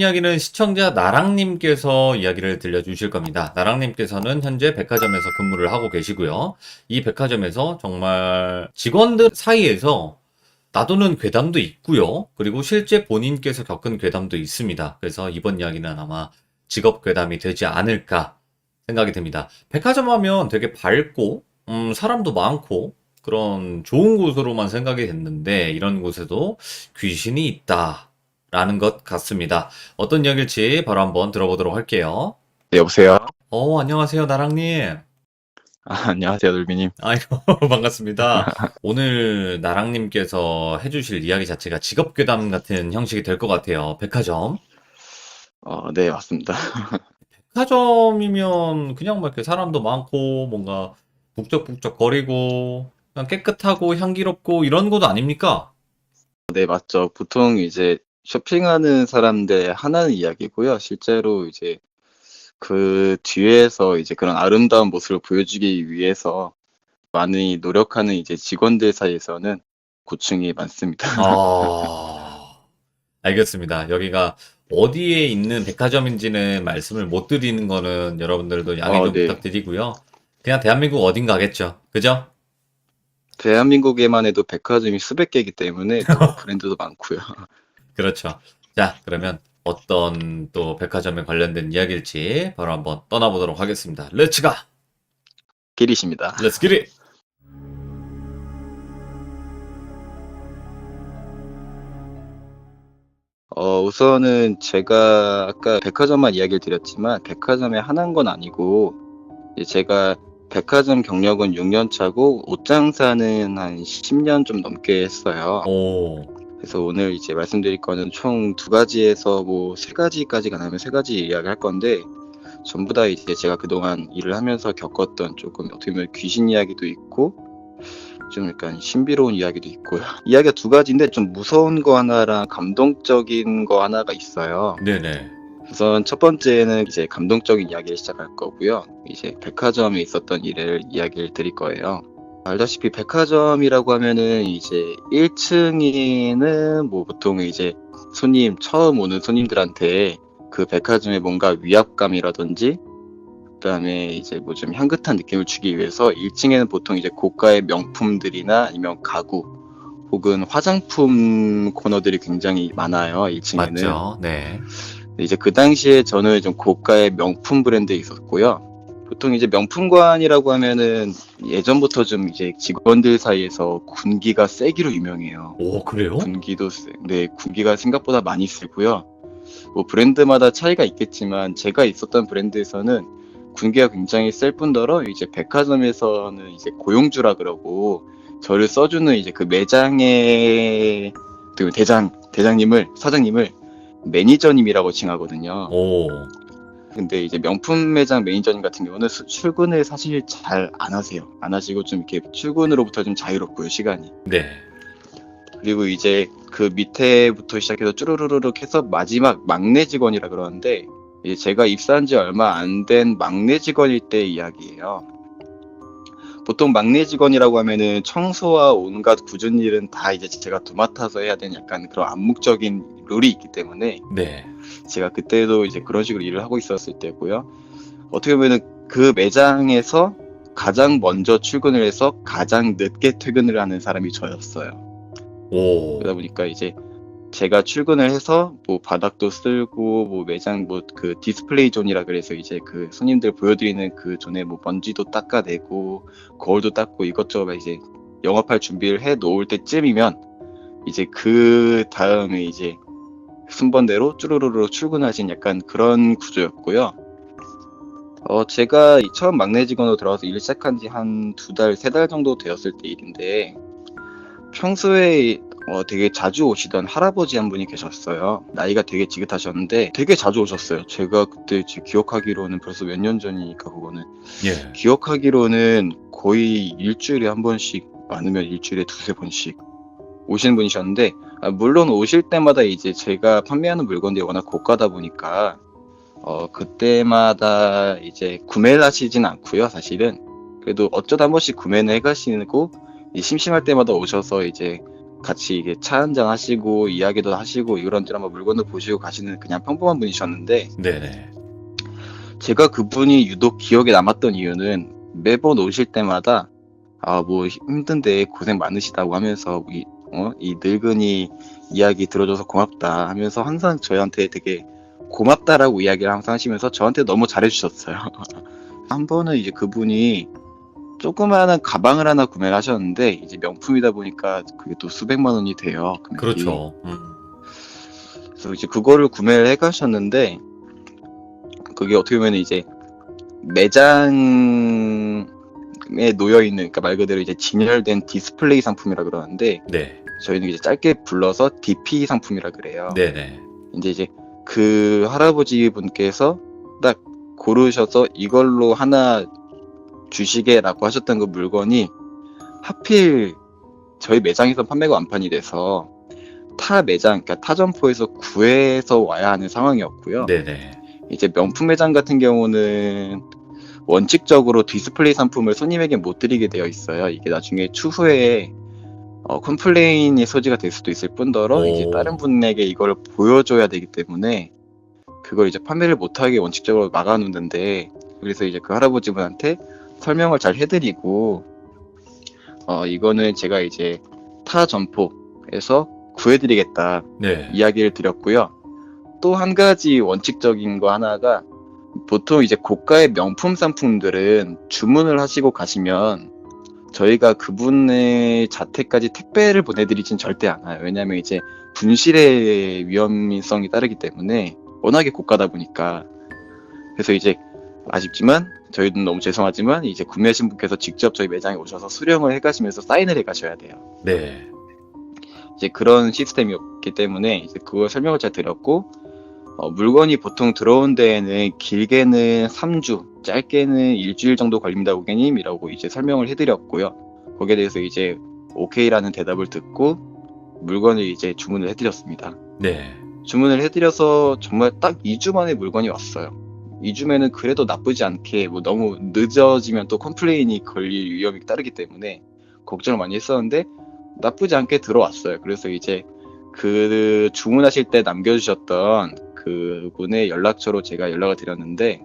이야기는 시청자 나랑님께서 이야기를 들려주실 겁니다. 나랑님께서는 현재 백화점에서 근무를 하고 계시고요. 이 백화점에서 정말 직원들 사이에서 놔두는 괴담도 있고요. 그리고 실제 본인께서 겪은 괴담도 있습니다. 그래서 이번 이야기는 아마 직업 괴담이 되지 않을까 생각이 듭니다. 백화점 하면 되게 밝고 사람도 많고 그런 좋은 곳으로만 생각이 됐는데 이런 곳에도 귀신이 있다라는 것 같습니다. 어떤 이야기일지 바로 한번 들어보도록 할게요. 네, 여보세요? 안녕하세요, 나랑님. 안녕하세요, 놀비님. 아이고, 반갑습니다. 오늘 나랑님께서 해주실 이야기 자체가 직업괴담 같은 형식이 될 것 같아요. 백화점. 네, 맞습니다. 백화점이면 그냥 막 이렇게 사람도 많고, 뭔가 북적북적거리고, 그냥 깨끗하고 향기롭고 이런 곳 아닙니까? 네, 맞죠. 보통 이제 쇼핑하는 사람들 하나는 이야기고요. 실제로 이제 그 뒤에서 이제 그런 아름다운 모습을 보여주기 위해서 많이 노력하는 이제 직원들 사이에서는 고충이 많습니다. 아, 알겠습니다. 여기가 어디에 있는 백화점인지는 말씀을 못 드리는 거는 여러분들도 양해 좀 네. 부탁드리고요. 그냥 대한민국 어딘가겠죠. 그죠? 대한민국에만 해도 백화점이 수백 개이기 때문에 또 브랜드도 많고요. 그렇죠. 자, 그러면 어떤 또 백화점에 관련된 이야기일지 바로 한번 떠나보도록 하겠습니다. 렛츠 가! 길이십니다. 렛츠 기릿! 우선은 제가 아까 백화점만 이야기를 드렸지만 백화점에 하나인 건 아니고 이제 제가 백화점 경력은 6년 차고 옷 장사는 한 10년 좀 넘게 했어요. 오, 그래서 오늘 이제 말씀드릴 거는 총 두 가지에서 뭐 세 가지까지가 나면 세 가지 이야기할 건데 전부 다 이제 제가 그동안 일을 하면서 겪었던 조금 어떻게 보면 귀신 이야기도 있고 좀 약간 신비로운 이야기도 있고요. 이야기가 두 가지인데 좀 무서운 거 하나랑 감동적인 거 하나가 있어요. 네네. 우선 첫 번째는 이제 감동적인 이야기를 시작할 거고요. 이제 백화점에 있었던 일을 이야기를 드릴 거예요. 알다시피 백화점이라고 하면은 이제 1층에는 뭐 보통 이제 처음 오는 손님들한테 그 백화점에 뭔가 위압감이라든지 그다음에 이제 뭐 좀 향긋한 느낌을 주기 위해서 1층에는 보통 이제 고가의 명품들이나 아니면 가구 혹은 화장품 코너들이 굉장히 많아요. 1층에는. 맞죠. 네. 이제 그 당시에 저는 좀 고가의 명품 브랜드에 있었고요. 보통 이제 명품관이라고 하면은 예전부터 좀 이제 직원들 사이에서 군기가 세기로 유명해요. 오, 그래요? 네, 군기가 생각보다 많이 세고요. 뭐 브랜드마다 차이가 있겠지만 제가 있었던 브랜드에서는 군기가 굉장히 셀 뿐더러 이제 백화점에서는 이제 고용주라 그러고 저를 써주는 이제 그 매장의 그 사장님을 매니저님이라고 칭하거든요. 오, 근데 이제 명품 매장 매니저님 같은 경우는 출근을 사실 잘 안 하세요. 안 하시고 좀 이렇게 출근으로부터 좀 자유롭고요, 시간이. 네. 그리고 이제 그 밑에부터 시작해서 쭈루루룩 해서 마지막 막내 직원이라 그러는데 이제 제가 입사한 지 얼마 안 된 막내 직원일 때 이야기예요. 보통 막내 직원이라고 하면은 청소와 온갖 굳은 일은 다 이제 제가 도맡아서 해야 되는 약간 그런 암묵적인 룰이 있기 때문에 네. 제가 그때도 이제 그런 식으로 일을 하고 있었을 때고요. 어떻게 보면은 그 매장에서 가장 먼저 출근을 해서 가장 늦게 퇴근을 하는 사람이 저였어요. 오, 그러다 보니까 이제 제가 출근을 해서 뭐 바닥도 쓸고 뭐 매장 뭐 그 디스플레이 존이라 그래서 이제 그 손님들 보여드리는 그 존에 뭐 먼지도 닦아내고 거울도 닦고 이것저것 이제 영업할 준비를 해 놓을 때쯤이면 이제 그 다음에 이제 순번대로 쭈루루루 출근하신 약간 그런 구조였고요. 제가 처음 막내 직원으로 들어와서 일 시작한 지 한 2달, 3달 정도 되었을 때 일인데 평소에 되게 자주 오시던 할아버지 한 분이 계셨어요. 나이가 되게 지긋하셨는데 되게 자주 오셨어요. 제가 그때 기억하기로는 벌써 몇 년 전이니까 그거는 예. 기억하기로는 거의 일주일에 한 번씩 많으면 일주일에 두세 번씩 오시는 분이셨는데 물론 오실 때마다 이제 제가 판매하는 물건들이 워낙 고가다 보니까 그때마다 이제 구매를 하시진 않고요, 사실은. 그래도 어쩌다 한 번씩 구매는 해가시고, 심심할 때마다 오셔서 이제 같이 이게 차 한잔 하시고 이야기도 하시고 이런저런 뭐 물건도 보시고 가시는 그냥 평범한 분이셨는데, 네네. 제가 그분이 유독 기억에 남았던 이유는 매번 오실 때마다 뭐 힘든데 고생 많으시다고 하면서 이 늙은이 이야기 들어줘서 고맙다 하면서 항상 저희한테 되게 고맙다라고 이야기를 항상 하시면서 저한테 너무 잘해주셨어요. 한 번은 이제 그분이 조그마한 가방을 하나 구매를 하셨는데, 이제 명품이다 보니까 그게 또 수백만 원이 돼요, 금액이. 그렇죠. 그래서 이제 그거를 구매를 해 가셨는데, 그게 어떻게 보면 이제 매장에 놓여 있는, 그러니까 말 그대로 이제 진열된 디스플레이 상품이라 그러는데, 네. 저희는 이제 짧게 불러서 DP 상품이라 그래요. 네네. 이제 그 할아버지 분께서 딱 고르셔서 이걸로 하나 주시게라고 하셨던 그 물건이 하필 저희 매장에서 판매가 완판이 돼서 타 매장, 그러니까 타 점포에서 구해서 와야 하는 상황이었고요. 네네. 이제 명품 매장 같은 경우는 원칙적으로 디스플레이 상품을 손님에게 못 드리게 되어 있어요. 이게 나중에 추후에 컴플레인이 소지가 될 수도 있을 뿐더러 이제 다른 오. 분에게 이걸 보여줘야 되기 때문에 그걸 이제 판매를 못하게 원칙적으로 막아놓는데, 그래서 이제 그 할아버지분한테 설명을 잘 해드리고, 이거는 제가 이제 타 점포에서 구해드리겠다 네. 이야기를 드렸고요. 또 한 가지 원칙적인 거 하나가, 보통 이제 고가의 명품 상품들은 주문을 하시고 가시면 저희가 그분의 자택까지 택배를 보내드리진 절대 않아요. 왜냐하면 이제 분실의 위험성이 따르기 때문에, 워낙에 고가다 보니까. 그래서 이제 아쉽지만, 저희도 너무 죄송하지만 이제 구매하신 분께서 직접 저희 매장에 오셔서 수령을 해가시면서 사인을 해가셔야 돼요. 네. 이제 그런 시스템이었기 때문에 이제 그걸 설명을 잘 드렸고, 물건이 보통 들어온 데에는 길게는 3주, 짧게는 일주일 정도 걸립니다, 고객님이라고 이제 설명을 해드렸고요. 거기에 대해서 이제 오케이라는 대답을 듣고 물건을 이제 주문을 해드렸습니다. 네. 주문을 해드려서 정말 딱 2주 만에 물건이 왔어요. 2주면은 그래도 나쁘지 않게, 뭐 너무 늦어지면 또 컴플레인이 걸릴 위험이 따르기 때문에 걱정을 많이 했었는데 나쁘지 않게 들어왔어요. 그래서 이제 그 주문하실 때 남겨주셨던 그분의 연락처로 제가 연락을 드렸는데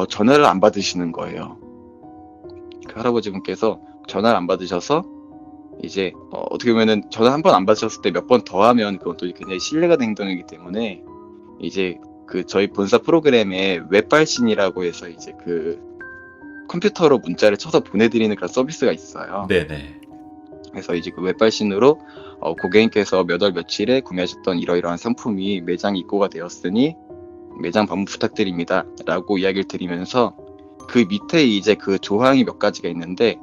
전화를 안 받으시는 거예요. 그 할아버지 분께서 전화를 안 받으셔서 이제 어떻게 보면은 전화 한 번 안 받으셨을 때 몇 번 더 하면 그건 또 굉장히 신뢰가 되는 행동이기 때문에, 이제 그 저희 본사 프로그램에 웹발신이라고 해서 이제 그 컴퓨터로 문자를 쳐서 보내드리는 그런 서비스가 있어요. 네네. 그래서 이제 그 웹발신으로 고객님께서 몇 월 며칠에 구매하셨던 이러이러한 상품이 매장에 입고가 되었으니 매장 방문 부탁드립니다 라고 이야기를 드리면서, 그 밑에 이제 그 조항이 몇 가지가 있는데,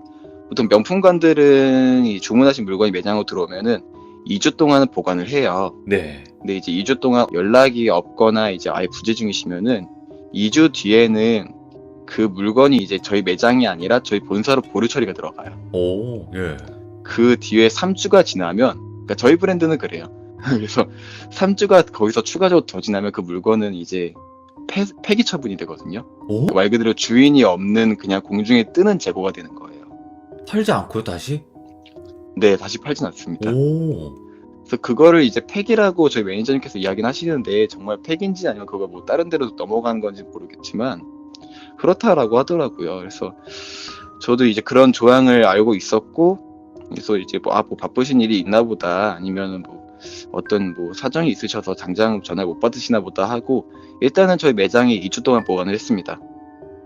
보통 명품관들은 이 주문하신 물건이 매장으로 들어오면은 2주 동안은 보관을 해요. 네. 근데 이제 2주 동안 연락이 없거나 이제 아예 부재 중이시면은 2주 뒤에는 그 물건이 이제 저희 매장이 아니라 저희 본사로 보류 처리가 들어가요. 오. 예. 그 뒤에 3주가 지나면, 그러니까 저희 브랜드는 그래요. 그래서 3주가 거기서 추가적으로 더 지나면 그 물건은 이제 폐기 처분이 되거든요. 오? 말 그대로 주인이 없는 그냥 공중에 뜨는 재고가 되는 거예요. 팔지 않고요, 다시? 네, 다시 팔진 않습니다. 오. 그래서 그거를 이제 폐기라고 저희 매니저님께서 이야기는 하시는데, 정말 폐기인지 아니면 그거 뭐 다른 데로 넘어가는 건지 모르겠지만 그렇다라고 하더라고요. 그래서 저도 이제 그런 조항을 알고 있었고, 그래서 이제 뭐 바쁘신 일이 있나 보다, 아니면은 뭐 어떤 뭐 사정이 있으셔서 당장 전화를 못 받으시나 보다 하고, 일단은 저희 매장에 2주 동안 보관을 했습니다.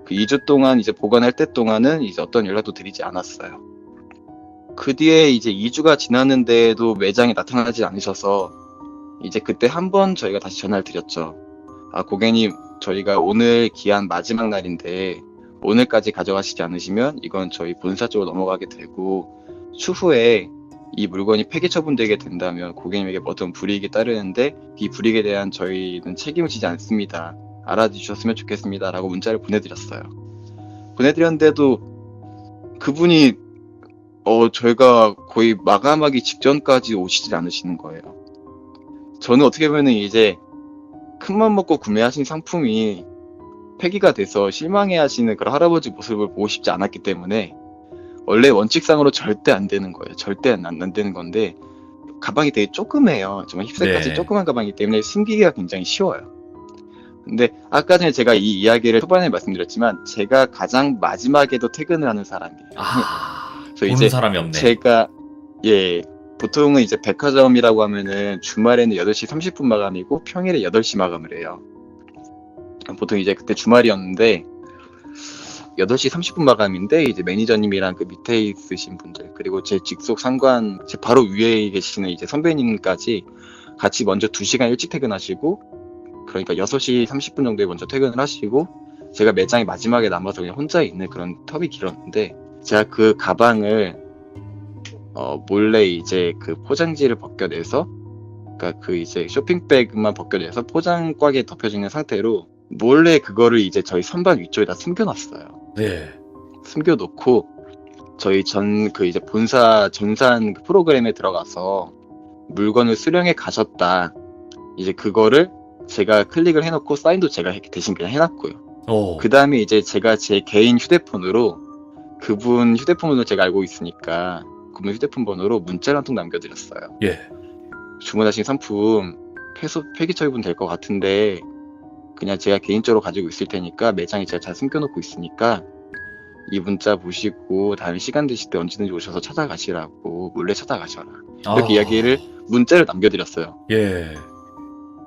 그 2주 동안 이제 보관할 때 동안은 이제 어떤 연락도 드리지 않았어요. 그 뒤에 이제 2주가 지났는데도 매장에 나타나지 않으셔서 이제 그때 한 번 저희가 다시 전화를 드렸죠. 고객님, 저희가 오늘 기한 마지막 날인데 오늘까지 가져가시지 않으시면 이건 저희 본사 쪽으로 넘어가게 되고, 추후에 이 물건이 폐기 처분되게 된다면 고객님에게 어떤 불이익이 따르는데 이 불이익에 대한 저희는 책임을 지지 않습니다. 알아주셨으면 좋겠습니다 라고 문자를 보내드렸어요. 보내드렸는데도 그분이 저희가 거의 마감하기 직전까지 오시질 않으시는 거예요. 저는 어떻게 보면 이제 큰맘 먹고 구매하신 상품이 폐기가 돼서 실망해 하시는 그런 할아버지 모습을 보고 싶지 않았기 때문에 원래 원칙상으로 절대 안 되는 거예요. 절대 안 되는 건데 가방이 되게 조그매요. 정말 힙색같이 네. 조그만 가방이기 때문에 숨기기가 굉장히 쉬워요. 근데 아까 전에 제가 이 이야기를 초반에 말씀드렸지만 제가 가장 마지막에도 퇴근을 하는 사람이에요. 그래서 보는 이제 사람이 없네. 제가 예 보통은 이제 백화점이라고 하면은 주말에는 8시 30분 마감이고 평일에 8시 마감을 해요. 보통 이제 그때 주말이었는데 8시 30분 마감인데 이제 매니저님이랑 그 밑에 있으신 분들 그리고 제 직속 상관 제 바로 위에 계시는 이제 선배님까지 같이 먼저 2시간 일찍 퇴근하시고 그러니까 6시 30분 정도에 먼저 퇴근을 하시고 제가 매장에 마지막에 남아서 그냥 혼자 있는 그런 텀이 길었는데 제가 그 가방을 몰래 이제 그 포장지를 벗겨내서 그러니까 그 이제 쇼핑백만 벗겨내서 포장꽉에 덮여져 있는 상태로 몰래 그거를 이제 저희 선반 위쪽에다 숨겨놨어요. 네. 숨겨놓고 저희 그 이제 본사 전산 그 프로그램에 들어가서 물건을 수령해 가셨다. 이제 그거를 제가 클릭을 해놓고 사인도 제가 대신 그냥 해놨고요. 그 다음에 이제 제가 제 개인 휴대폰으로 그분 휴대폰을 제가 알고 있으니까 그분 휴대폰 번호로 문자를 한 통 남겨드렸어요. 예. 주문하신 상품 폐기 처리분 될 것 같은데 그냥 제가 개인적으로 가지고 있을 테니까 매장에 제가 잘 숨겨놓고 있으니까 이 문자 보시고 다음에 시간 되실 때 언제든지 오셔서 찾아가시라고 몰래 찾아가셔라. 이렇게 이야기를 문자를 남겨드렸어요. 예.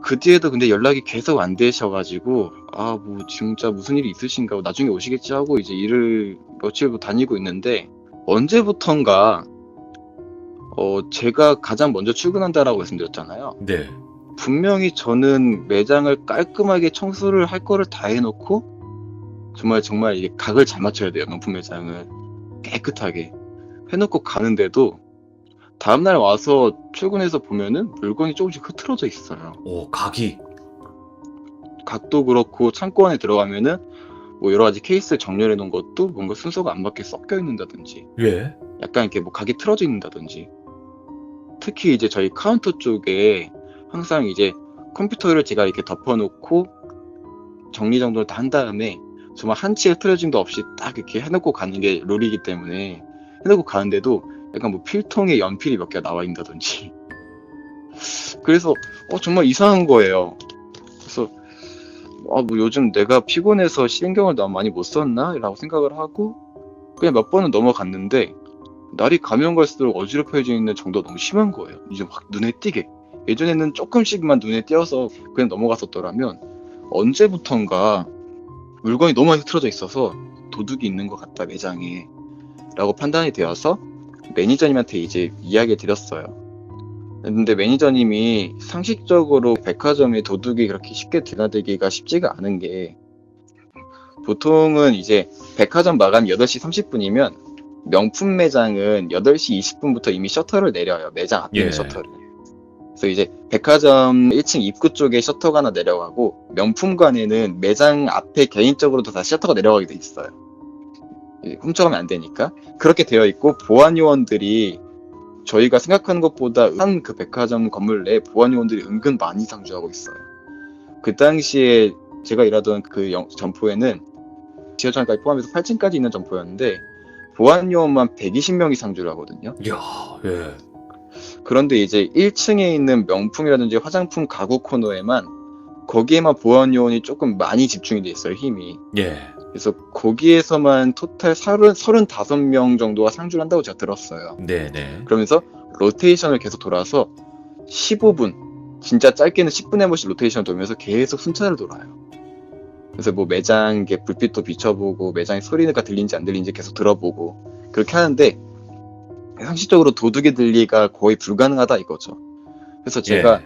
그 뒤에도 근데 연락이 계속 안 되셔가지고 뭐 진짜 무슨 일이 있으신가 나중에 오시겠지 하고 이제 일을 며칠 다니고 있는데 언제부턴가 제가 가장 먼저 출근한다라고 말씀드렸잖아요. 네. 분명히 저는 매장을 깔끔하게 청소를 할 거를 다 해놓고 정말 이게 각을 잘 맞춰야 돼요. 명품 매장을 깨끗하게 해놓고 가는데도 다음날 와서 출근해서 보면은 물건이 조금씩 흐트러져 있어요. 각이. 각도 그렇고 창고 안에 들어가면은 뭐 여러 가지 케이스 정렬해 놓은 것도 뭔가 순서가 안 맞게 섞여 있는다든지 예. 약간 이렇게 뭐 각이 틀어져 있는다든지 특히 이제 저희 카운터 쪽에 항상 이제 컴퓨터를 제가 이렇게 덮어놓고 정리정돈을 다 한 다음에 정말 한치의 흐트러짐도 없이 딱 이렇게 해놓고 가는 게 룰이기 때문에 해놓고 가는데도 약간 뭐 필통에 연필이 몇 개가 나와 있다든지 그래서 정말 이상한 거예요. 그래서 뭐 요즘 내가 피곤해서 신경을 너무 많이 못 썼나? 라고 생각을 하고 그냥 몇 번은 넘어갔는데 날이 가면 갈수록 어지럽혀져 있는 정도가 너무 심한 거예요. 이제 막 눈에 띄게 예전에는 조금씩만 눈에 띄어서 그냥 넘어갔었더라면 언제부턴가 물건이 너무 많이 틀어져 있어서 도둑이 있는 것 같다 매장에 라고 판단이 되어서 매니저님한테 이제 이야기를 드렸어요. 근데 매니저님이 상식적으로 백화점에 도둑이 그렇게 쉽게 드나들기가 쉽지가 않은 게 보통은 이제 백화점 마감이 8시 30분이면 명품 매장은 8시 20분부터 이미 셔터를 내려요. 매장 앞에 있는 셔터를. 그래서 이제 백화점 1층 입구 쪽에 셔터가 하나 내려가고 명품관에는 매장 앞에 개인적으로도 다 셔터가 내려가게 돼 있어요. 훔쳐가면 안 되니까. 그렇게 되어 있고 보안 요원들이 저희가 생각하는 것보다 한 그 백화점 건물 내에 보안 요원들이 은근 많이 상주하고 있어요. 그 당시에 제가 일하던 그 점포에는 지하철까지 포함해서 8층까지 있는 점포였는데 보안 요원만 120명이 상주를 하거든요. 이야, 예. 그런데 이제 1층에 있는 명품이라든지 화장품 가구 코너에만 거기에만 보안 요원이 조금 많이 집중이 돼 있어요, 힘이. 예. 그래서 거기에서만 토탈 35명 정도가 상주를 한다고 제가 들었어요. 네네. 그러면서 로테이션을 계속 돌아서 15분, 진짜 짧게는 10분에 한 번씩 로테이션을 돌면서 계속 순찰을 돌아요. 그래서 뭐 매장 불빛도 비춰보고 매장의 소리가 들리는지 안 들리는지 계속 들어보고 그렇게 하는데 상식적으로 도둑이 들리가 거의 불가능하다 이거죠. 그래서 제가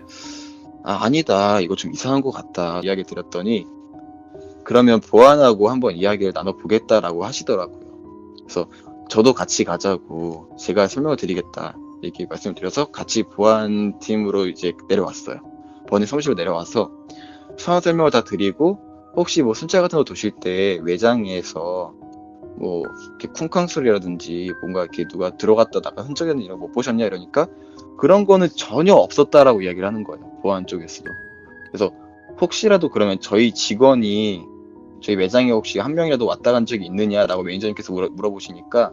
아니다 이거 좀 이상한 것 같다 이야기 드렸더니 그러면 보안하고 한번 이야기를 나눠보겠다라고 하시더라고요. 그래서 저도 같이 가자고 제가 설명을 드리겠다 이렇게 말씀을 드려서 같이 보안팀으로 이제 내려왔어요. 보안팀 사무실로 내려와서 상황 설명을 다 드리고 혹시 뭐 순찰 같은 거 도실 때 외장에서 뭐 이렇게 쿵쾅 소리라든지 뭔가 이렇게 누가 들어갔다 나간 흔적이 있는 이런 거 못 보셨냐 이러니까 그런 거는 전혀 없었다라고 이야기를 하는 거예요. 보안 쪽에서도. 그래서 혹시라도 그러면 저희 직원이 저희 매장에 혹시 한 명이라도 왔다 간 적이 있느냐라고 매니저님께서 물어보시니까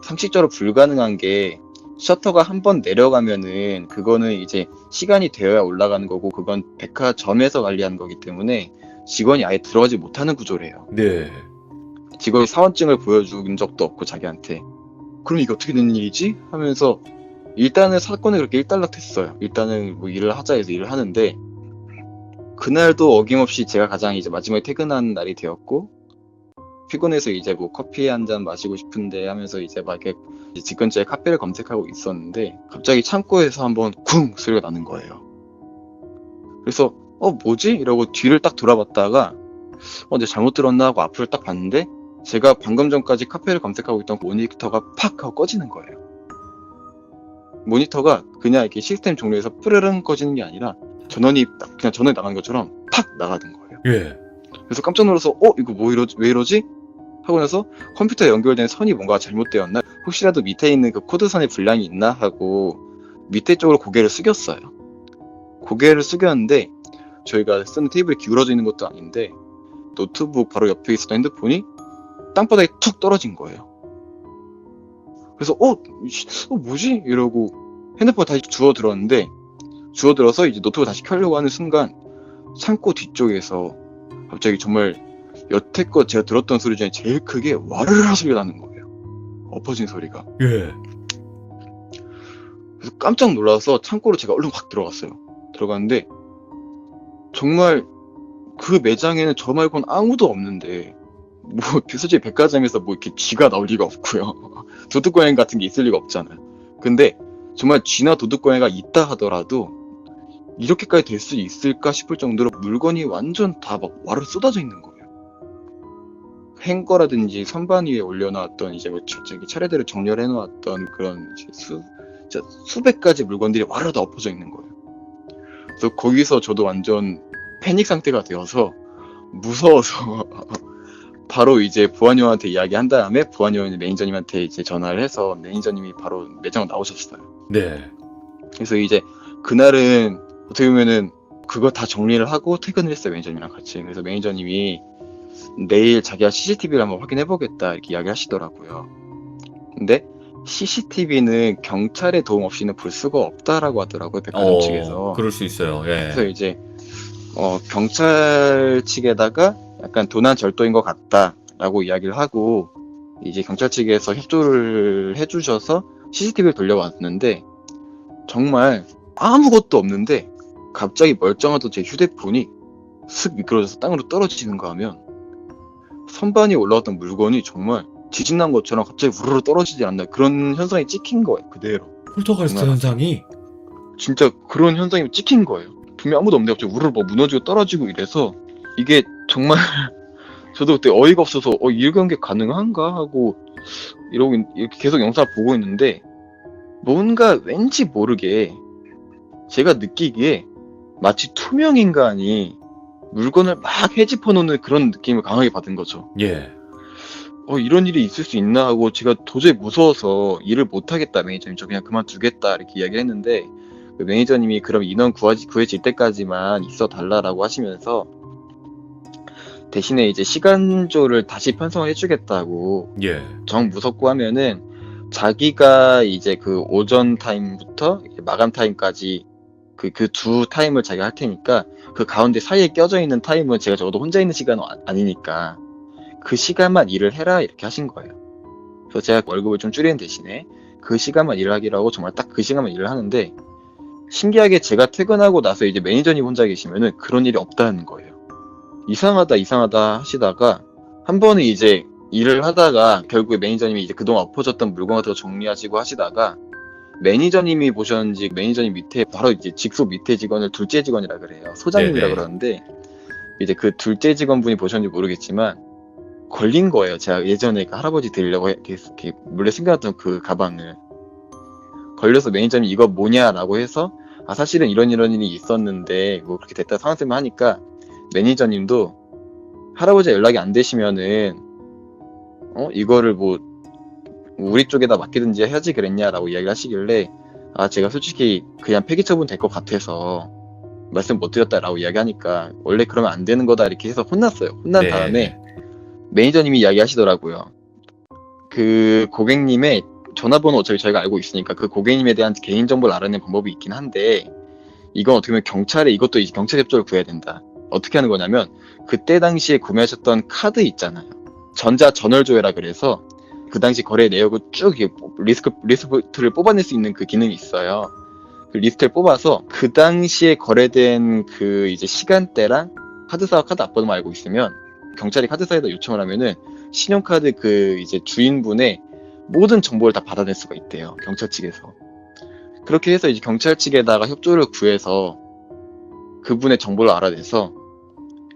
상식적으로 불가능한 게 셔터가 한 번 내려가면은 그거는 이제 시간이 되어야 올라가는 거고 그건 백화점에서 관리하는 거기 때문에 직원이 아예 들어가지 못하는 구조래요. 네. 직원이 사원증을 보여준 적도 없고 자기한테. 그럼 이게 어떻게 된 일이지? 하면서 일단은 사건을 그렇게 일단락했어요. 일단은 뭐 일을 하자 해서 일을 하는데 그날도 어김없이 제가 가장 이제 마지막에 퇴근한 날이 되었고 피곤해서 이제 뭐 커피 한 잔 마시고 싶은데 하면서 이제 막 이렇게 집 근처에 카페를 검색하고 있었는데 갑자기 창고에서 한번 쿵 소리가 나는 거예요. 그래서 뭐지? 이러고 뒤를 딱 돌아봤다가 내가 잘못 들었나 하고 앞을 딱 봤는데 제가 방금 전까지 카페를 검색하고 있던 모니터가 팍 하고 꺼지는 거예요. 모니터가 그냥 이렇게 시스템 종료해서 프르릉 꺼지는 게 아니라 전원이 딱 그냥 전원이 나가는 것처럼 팍 나가는 거예요. 예. 그래서 깜짝 놀라서 이거 왜 이러지? 하고 나서 컴퓨터에 연결된 선이 뭔가 잘못되었나? 혹시라도 밑에 있는 그 코드선에 불량이 있나? 하고 밑에 쪽으로 고개를 숙였어요. 고개를 숙였는데 저희가 쓰는 테이블이 기울어져 있는 것도 아닌데 노트북 바로 옆에 있었던 핸드폰이 땅바닥에 툭 떨어진 거예요. 그래서 뭐지? 이러고 핸드폰 다시 주워 들었는데 주워 들어서 이제 노트북 다시 켜려고 하는 순간 창고 뒤쪽에서 갑자기 정말 여태껏 제가 들었던 소리 중에 제일 크게 와르르 소리가 나는 거예요. 엎어진 소리가. 예. 그래서 깜짝 놀라서 창고로 제가 얼른 확 들어갔어요. 들어갔는데 정말 그 매장에는 저 말고는 아무도 없는데 뭐 솔직히 백화점에서 뭐 이렇게 쥐가 나올 리가 없고요. 도둑고양이 같은 게 있을 리가 없잖아요. 근데 정말 쥐나 도둑고양이가 있다 하더라도 이렇게까지 될 수 있을까 싶을 정도로 물건이 완전 다 막 와르르 쏟아져 있는 거예요. 행거라든지 선반 위에 올려놨던 이제 뭐 저기 차례대로 정렬해 놓았던 그런 이제 진짜 수백 가지 물건들이 와르르 다 엎어져 있는 거예요. 그래서 거기서 저도 완전 패닉 상태가 되어서 무서워서 바로 이제 부하님한테 이야기한 다음에 부하님이 매니저님한테 이제 전화를 해서 매니저님이 바로 매장 나오셨어요. 네. 그래서 이제 그날은 어떻게 보면은 그거 다 정리를 하고 퇴근을 했어요, 매니저님이랑 같이. 그래서 매니저님이 내일 자기가 CCTV를 한번 확인해보겠다 이렇게 이야기 하시더라고요. 근데 CCTV는 경찰의 도움 없이는 볼 수가 없다라고 하더라고요, 백화점 측에서. 그럴 수 있어요. 예. 그래서 이제 경찰 측에다가 약간 도난 절도인 것 같다라고 이야기를 하고 이제 경찰 측에서 협조를 해주셔서 CCTV를 돌려왔는데 정말 아무것도 없는데 갑자기 멀쩡하던 제 휴대폰이 슥 미끄러져서 땅으로 떨어지는가 하면 선반이 올라왔던 물건이 정말 지진난 것처럼 갑자기 우르르 떨어지지 않나 그런 현상이 찍힌 거예요. 그대로 폴터가이스트 정말. 현상이. 진짜 그런 현상이 찍힌 거예요. 분명 아무도 없는데 갑자기 우르르 막 무너지고 떨어지고 이래서 이게 정말 저도 그때 어이가 없어서 이런 게 가능한가 하고 이러고 이렇게 계속 영상을 보고 있는데 뭔가 왠지 모르게 제가 느끼기에 마치 투명 인간이 물건을 막 헤집어 놓는 그런 느낌을 강하게 받은 거죠. 예. 이런 일이 있을 수 있나 하고 제가 도저히 무서워서 일을 못 하겠다 매니저님 저 그냥 그만두겠다 이렇게 이야기를 했는데 그 매니저님이 그럼 인원 구해질 때까지만 있어 달라라고 하시면서 대신에 이제 시간조를 다시 편성을 해주겠다고 예. 정 무섭고 하면은 자기가 이제 그 오전 타임부터 이제 마감 타임까지 그 두 타임을 자기가 할 테니까 그 가운데 사이에 껴져 있는 타임은 제가 적어도 혼자 있는 시간은 아니니까 그 시간만 일을 해라 이렇게 하신 거예요. 그래서 제가 월급을 좀 줄이는 대신에 그 시간만 일을 하기로 하고 정말 딱 그 시간만 일을 하는데 신기하게 제가 퇴근하고 나서 이제 매니저님 혼자 계시면은 그런 일이 없다는 거예요. 이상하다 하시다가 한 번은 이제 일을 하다가 결국에 매니저님이 이제 그동안 엎어졌던 물건 같은 거 정리하시고 하시다가 매니저님이 보셨는지 매니저님 밑에 바로 이제 직속 밑에 직원을 둘째 직원이라 그래요. 소장님이라 네네. 그러는데 이제 그 둘째 직원분이 보셨는지 모르겠지만 걸린 거예요. 제가 예전에 그 할아버지 드리려고 이렇게 몰래 숨겨놨던 그 가방을 걸려서 매니저님이 이거 뭐냐라고 해서 사실은 이런 일이 있었는데 뭐 그렇게 됐다 상황쌤을 하니까 매니저님도 할아버지 연락이 안 되시면은 이거를 뭐 우리 쪽에다 맡기든지 해야지 그랬냐라고 이야기를 하시길래 제가 솔직히 그냥 폐기 처분 될 것 같아서 말씀 못 드렸다라고 이야기하니까 원래 그러면 안 되는 거다 이렇게 해서 혼났어요. 혼난 네. 다음에 매니저님이 이야기하시더라고요. 그 고객님의 전화번호 어차피 저희가 알고 있으니까 그 고객님에 대한 개인정보를 알아내는 방법이 있긴 한데, 이건 어떻게 보면 경찰에 이것도 이제 경찰 협조를 구해야 된다. 어떻게 하는 거냐면 그때 당시에 구매하셨던 카드 있잖아요. 전자 전월조회라 그래서 그 당시 거래 내역을 쭉 이렇게 리스트를 뽑아낼 수 있는 그 기능이 있어요. 그 리스트를 뽑아서 그 당시에 거래된 그 이제 시간대랑 카드사와 카드 앞번호만 알고 있으면 경찰이 카드사에다 요청을 하면은 신용카드 그 이제 주인분의 모든 정보를 다 받아낼 수가 있대요. 경찰 측에서. 그렇게 해서 이제 경찰 측에다가 협조를 구해서 그분의 정보를 알아내서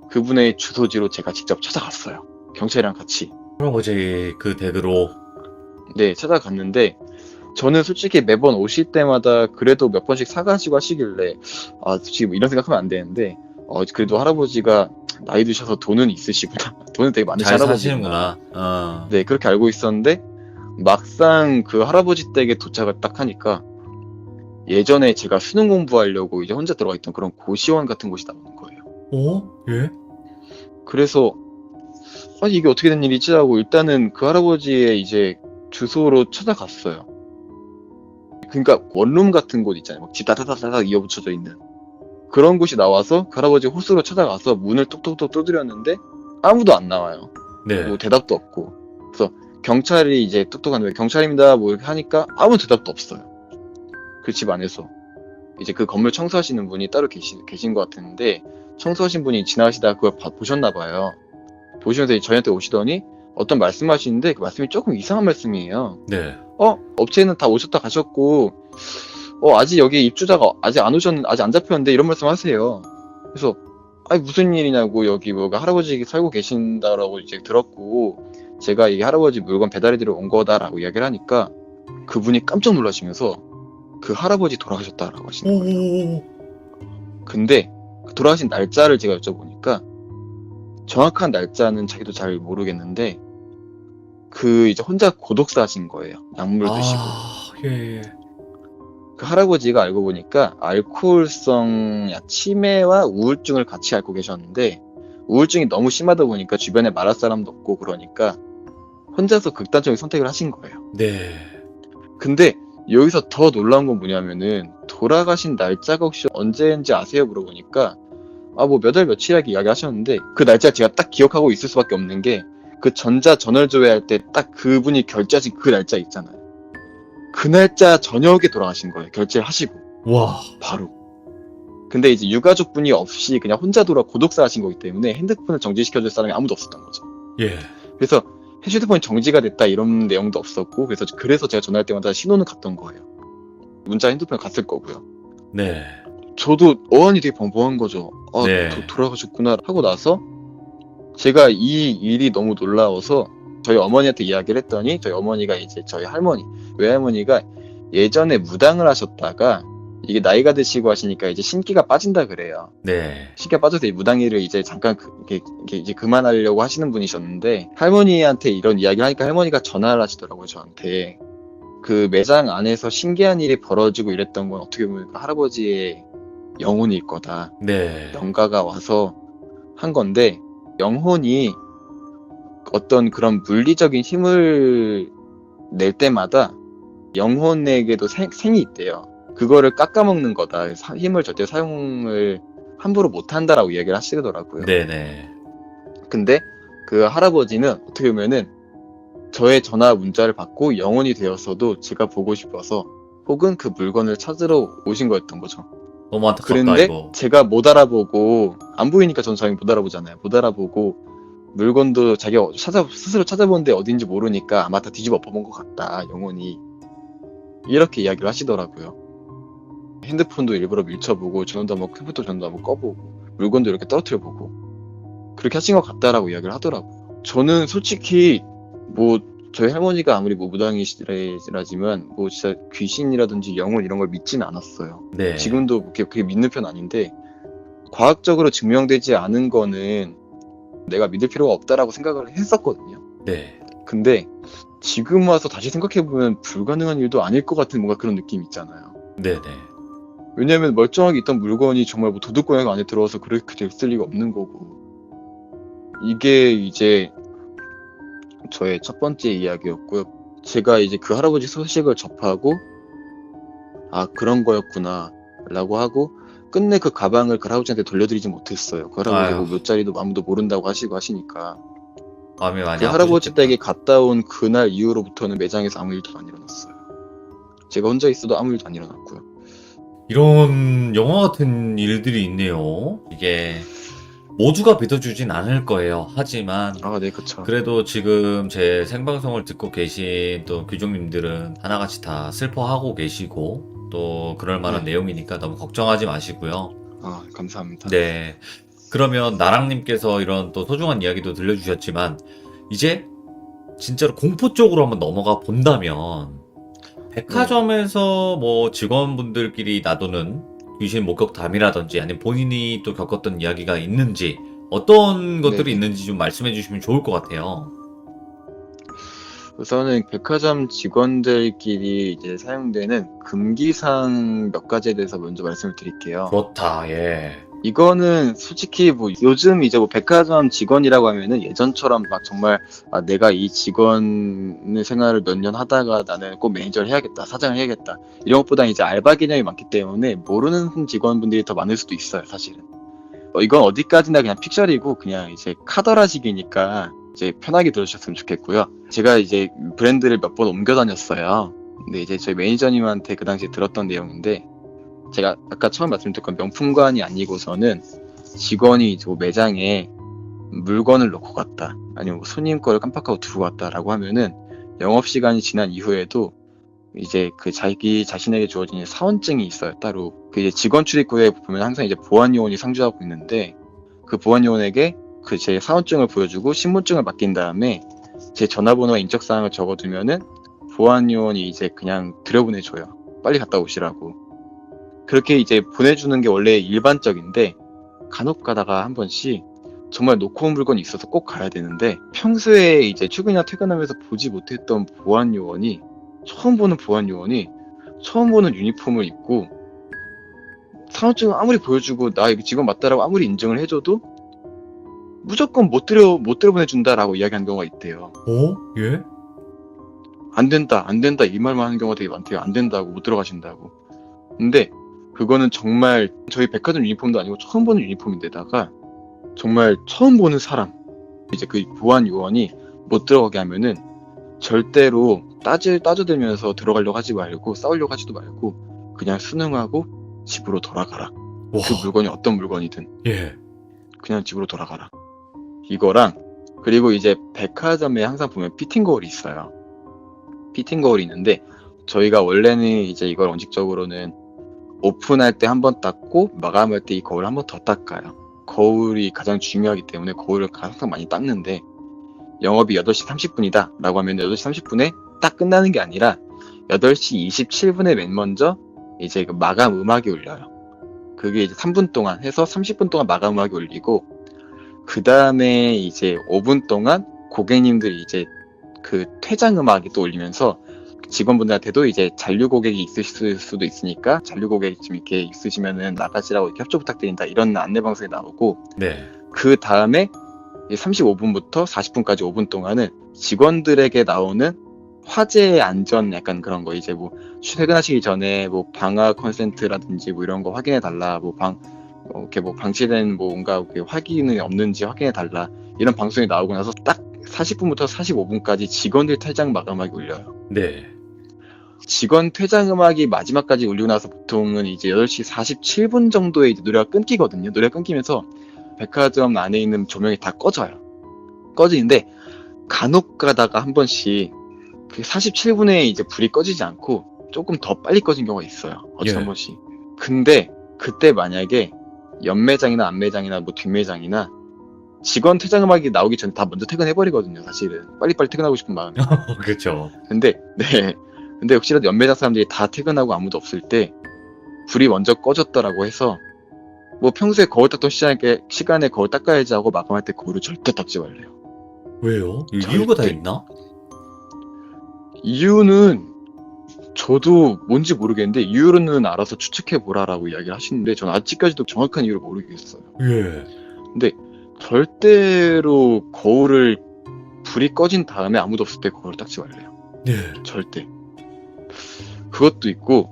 그분의 주소지로 제가 직접 찾아갔어요. 경찰이랑 같이. 할아버지 그 댁으로. 네, 찾아갔는데 저는 솔직히 매번 오실 때마다 그래도 몇 번씩 사가시고 하시길래 솔직히 뭐 이런 생각하면 안 되는데 그래도 할아버지가 나이 드셔서 돈은 있으시구나. 돈은 되게 많으신 잘 할아버지구나. 사시는구나. 네, 그렇게 알고 있었는데 막상 그 할아버지 댁에 도착을 딱 하니까 예전에 제가 수능 공부하려고 이제 혼자 들어가 있던 그런 고시원 같은 곳이 나오는 거예요. 예? 그래서 아니 이게 어떻게 된 일이지 하고 일단은 그 할아버지의 이제 주소로 찾아갔어요. 그러니까 원룸 같은 곳 있잖아요. 막 집 다다다닥 이어붙여져 있는 그런 곳이 나와서 그 할아버지 호수로 찾아가서 문을 톡톡톡 두드렸는데 아무도 안 나와요. 네. 뭐 대답도 없고. 그래서 경찰이 이제 똑똑한데 경찰입니다 뭐 이렇게 하니까 아무 대답도 없어요. 그 집 안에서 이제 그 건물 청소하시는 분이 따로 계신 것 같은데 청소하신 분이 지나가시다가 그걸 보셨나 봐요. 보시면서 저희한테 오시더니 어떤 말씀하시는데 그 말씀이 조금 이상한 말씀이에요. 네. 업체는 다 오셨다 가셨고 아직 여기 입주자가 아직 안 잡혔는데 이런 말씀 하세요. 그래서 아니 무슨 일이냐고 여기 뭐가 할아버지 살고 계신다라고 이제 들었고 제가 이게 할아버지 물건 배달해드려 온 거다라고 이야기를 하니까 그분이 깜짝 놀라시면서 그 할아버지 돌아가셨다라고 하시는 거예요. 근데 그 돌아가신 날짜를 제가 여쭤보니까 정확한 날짜는 자기도 잘 모르겠는데 그 이제 혼자 고독사 하신 거예요. 약물 드시고. 예. 그 할아버지가 알고 보니까 알코올성 치매와 우울증을 같이 앓고 계셨는데 우울증이 너무 심하다 보니까 주변에 말할 사람도 없고 그러니까 혼자서 극단적인 선택을 하신 거예요. 네. 근데 여기서 더 놀라운 건 뭐냐면은 돌아가신 날짜가 혹시 언제인지 아세요? 물어보니까 뭐 몇 월 며칠이라고 이야기하셨는데 그 날짜 제가 딱 기억하고 있을 수밖에 없는 게 그 전자 전월조회 할 때 딱 그분이 결제하신 그 날짜 있잖아요. 그 날짜 저녁에 돌아가신 거예요. 결제를 하시고 와. 바로. 근데 이제 유가족분이 없이 그냥 혼자 고독사 하신 거기 때문에 핸드폰을 정지시켜줄 사람이 아무도 없었던 거죠. 예. 그래서 휴대폰이 정지가 됐다 이런 내용도 없었고 그래서 제가 전화할 때마다 신호는 갔던 거예요. 문자 핸드폰에 갔을 거고요. 네. 저도 어안이 되게 벙벙한 거죠. 네. 돌아가셨구나 하고 나서 제가 이 일이 너무 놀라워서 저희 어머니한테 이야기를 했더니 저희 어머니가 이제 저희 외할머니가 예전에 무당을 하셨다가 이게 나이가 드시고 하시니까 이제 신기가 빠진다 그래요. 네. 신기가 빠져서 이 무당일을 이제 잠깐 이게 이제 그만하려고 하시는 분이셨는데 할머니한테 이런 이야기를 하니까 할머니가 전화를 하시더라고요, 저한테. 그 매장 안에서 신기한 일이 벌어지고 이랬던 건 어떻게 보면 할아버지의 영혼일 거다. 네. 영가가 와서 한 건데 영혼이 어떤 그런 물리적인 힘을 낼 때마다 영혼에게도 생이 있대요. 그거를 깎아먹는 거다. 힘을 절대 사용을 함부로 못한다라고 이야기를 하시더라고요. 네네. 근데 그 할아버지는 어떻게 보면은 저의 전화 문자를 받고 영혼이 되었어도 제가 보고 싶어서 혹은 그 물건을 찾으러 오신 거였던 거죠. 너무 안타깝다 그런데 이거. 제가 못 알아보고 안 보이니까 전 당연히 못 알아보잖아요. 못 알아보고 물건도 자기가 스스로 찾아보는데 어딘지 모르니까 아마 다 뒤집어 엎어본 것 같다. 영혼이 이렇게 이야기를 하시더라고요. 핸드폰도 일부러 밀쳐보고 컴퓨터 전원도 한번 꺼보고 물건도 이렇게 떨어뜨려보고 그렇게 하신 것 같다라고 이야기를 하더라고요. 저는 솔직히 저희 할머니가 아무리 무당이시라지만 진짜 귀신이라든지 영혼 이런 걸 믿지는 않았어요. 네. 지금도 그게 믿는 편 아닌데 과학적으로 증명되지 않은 거는 내가 믿을 필요가 없다라고 생각을 했었거든요. 네. 근데 지금 와서 다시 생각해보면 불가능한 일도 아닐 것 같은 뭔가 그런 느낌 있잖아요. 네네. 왜냐면 멀쩡하게 있던 물건이 정말 도둑고양이가 안에 들어와서 그렇게 됐을 리가 없는 거고. 이게 이제 저의 첫 번째 이야기였고요. 제가 이제 그 할아버지 소식을 접하고 아 그런 거였구나 라고 하고 끝내 그 가방을 그 할아버지한테 돌려드리지 못했어요. 그 할아버지 아유, 뭐 몇 자리도 아무도 모른다고 하시니까 마음이 많이 그 할아버지 댁에 아프셨겠다. 갔다 온 그날 이후로부터는 매장에서 아무 일도 안 일어났어요. 제가 혼자 있어도 아무 일도 안 일어났고요. 이런 영화 같은 일들이 있네요. 이게 모두가 믿어주진 않을 거예요. 하지만 아, 네, 그쵸. 그래도 지금 제 생방송을 듣고 계신 또 귀족님들은 하나같이 다 슬퍼하고 계시고 또 그럴 만한 네. 내용이니까 너무 걱정하지 마시고요. 아, 감사합니다. 네. 그러면 나랑님께서 이런 또 소중한 이야기도 들려주셨지만 이제 진짜로 공포 쪽으로 한번 넘어가 본다면 네. 백화점에서 뭐 직원분들끼리 놔두는 귀신 목격담이라든지 아니면 본인이 또 겪었던 이야기가 있는지 어떤 것들이 네네. 있는지 좀 말씀해 주시면 좋을 것 같아요. 우선은 백화점 직원들끼리 이제 사용되는 금기사항 몇 가지에 대해서 먼저 말씀을 드릴게요. 그렇다, 예. 이거는 솔직히 뭐 요즘 이제 뭐 백화점 직원이라고 하면은 예전처럼 막 정말 아, 내가 이 직원 생활을 몇 년 하다가 나는 꼭 매니저를 해야겠다, 사장을 해야겠다. 이런 것보다 이제 알바 개념이 많기 때문에 모르는 직원분들이 더 많을 수도 있어요, 사실은. 이건 어디까지나 그냥 픽셜이고 그냥 이제 카더라식이니까 이제 편하게 들어주셨으면 좋겠고요. 제가 이제 브랜드를 몇 번 옮겨 다녔어요. 근데 이제 저희 매니저님한테 그 당시에 들었던 내용인데 제가 아까 처음 말씀드렸던 명품관이 아니고서는 직원이 이제 뭐 매장에 물건을 놓고 갔다 아니면 뭐 손님 거를 깜빡하고 두고 갔다라고 하면은 영업시간이 지난 이후에도 이제 그 자기 자신에게 주어진 사원증이 있어요, 따로. 그 이제 직원 출입구에 보면 항상 이제 보안 요원이 상주하고 있는데 그 보안 요원에게 그 제 사원증을 보여주고 신분증을 맡긴 다음에 제 전화번호와 인적사항을 적어두면은 보안 요원이 이제 그냥 들여보내줘요. 빨리 갔다 오시라고. 그렇게 이제 보내주는 게 원래 일반적인데 간혹 가다가 한 번씩 정말 놓고 온 물건이 있어서 꼭 가야 되는데 평소에 이제 출근이나 퇴근하면서 보지 못했던 보안 요원이 처음 보는 유니폼을 입고 사원증을 아무리 보여주고 나 여기 직원 맞다라고 아무리 인정을 해줘도 무조건 못 들여보내준다라고 이야기하는 경우가 있대요. 어? 예? 안 된다 이 말만 하는 경우가 되게 많대요. 안 된다고 못 들어가신다고. 근데 그거는 정말 저희 백화점 유니폼도 아니고 처음 보는 유니폼인데다가 정말 처음 보는 사람 이제 그 보안 요원이 못 들어가게 하면은 절대로 따져대면서 들어가려고 하지 말고 싸우려고 하지도 말고 그냥 순응하고 집으로 돌아가라. 와, 그 물건이 어떤 물건이든 예. 그냥 집으로 돌아가라. 이거랑 그리고 이제 백화점에 항상 보면 피팅 거울이 있어요. 피팅 거울이 있는데 저희가 원래는 이제 이걸 원칙적으로는 오픈할 때 한 번 닦고 마감할 때 이 거울을 한 번 더 닦아요. 거울이 가장 중요하기 때문에 거울을 항상 많이 닦는데 영업이 8시 30분이다 라고 하면 8시 30분에 딱 끝나는 게 아니라 8시 27분에 맨 먼저 이제 그 마감 음악이 울려요. 그게 이제 3분 동안 해서 30분 동안 마감 음악이 울리고 그 다음에 이제 5분 동안 고객님들이 이제 그 퇴장 음악이 또 울리면서 직원분들한테도 이제 잔류 고객이 있으실 수도 있으니까 잔류 고객 좀 이렇게 있으시면은 나가시라고 이렇게 협조 부탁드린다 이런 안내 방송이 나오고 네. 그 다음에 35분부터 40분까지 5분 동안은 직원들에게 나오는 화재 안전 약간 그런 거 이제 뭐 퇴근하시기 전에 뭐 방화 컨센트라든지 뭐 이런 거 확인해 달라 이렇게 뭐 방치된 뭔가 확인이 없는지 확인해 달라 이런 방송이 나오고 나서 딱 40분부터 45분까지 직원들 퇴장 마감하기 울려요. 네. 직원 퇴장 음악이 마지막까지 울리고 나서 보통은 이제 8시 47분 정도에 이제 노래가 끊기거든요. 노래가 끊기면서 백화점 안에 있는 조명이 다 꺼져요. 꺼지는데 간혹 가다가 한 번씩 그 47분에 이제 불이 꺼지지 않고 조금 더 빨리 꺼진 경우가 있어요. 어찌 한 예. 번씩. 근데 그때 만약에 옆매장이나 앞매장이나 뭐 뒷매장이나 직원 퇴장 음악이 나오기 전에 다 먼저 퇴근해버리거든요, 사실은. 빨리빨리 퇴근하고 싶은 마음에. 그렇죠. 근데, 네. 근데 혹시라도 연매장 사람들이 다 퇴근하고 아무도 없을 때 불이 먼저 꺼졌더라고 해서 뭐 평소에 거울 닦던 시간에 거울 닦아야지 하고 마감할 때 거울을 절대 닦지 말래요. 왜요? 이유가 다 절대. 있나? 이유는 저도 뭔지 모르겠는데 이유는 알아서 추측해 보라라고 이야기를 하시는데 저는 아직까지도 정확한 이유를 모르겠어요. 예. 근데 절대로 거울을 불이 꺼진 다음에 아무도 없을 때 거울을 닦지 말래요. 네. 절대. 그것도 있고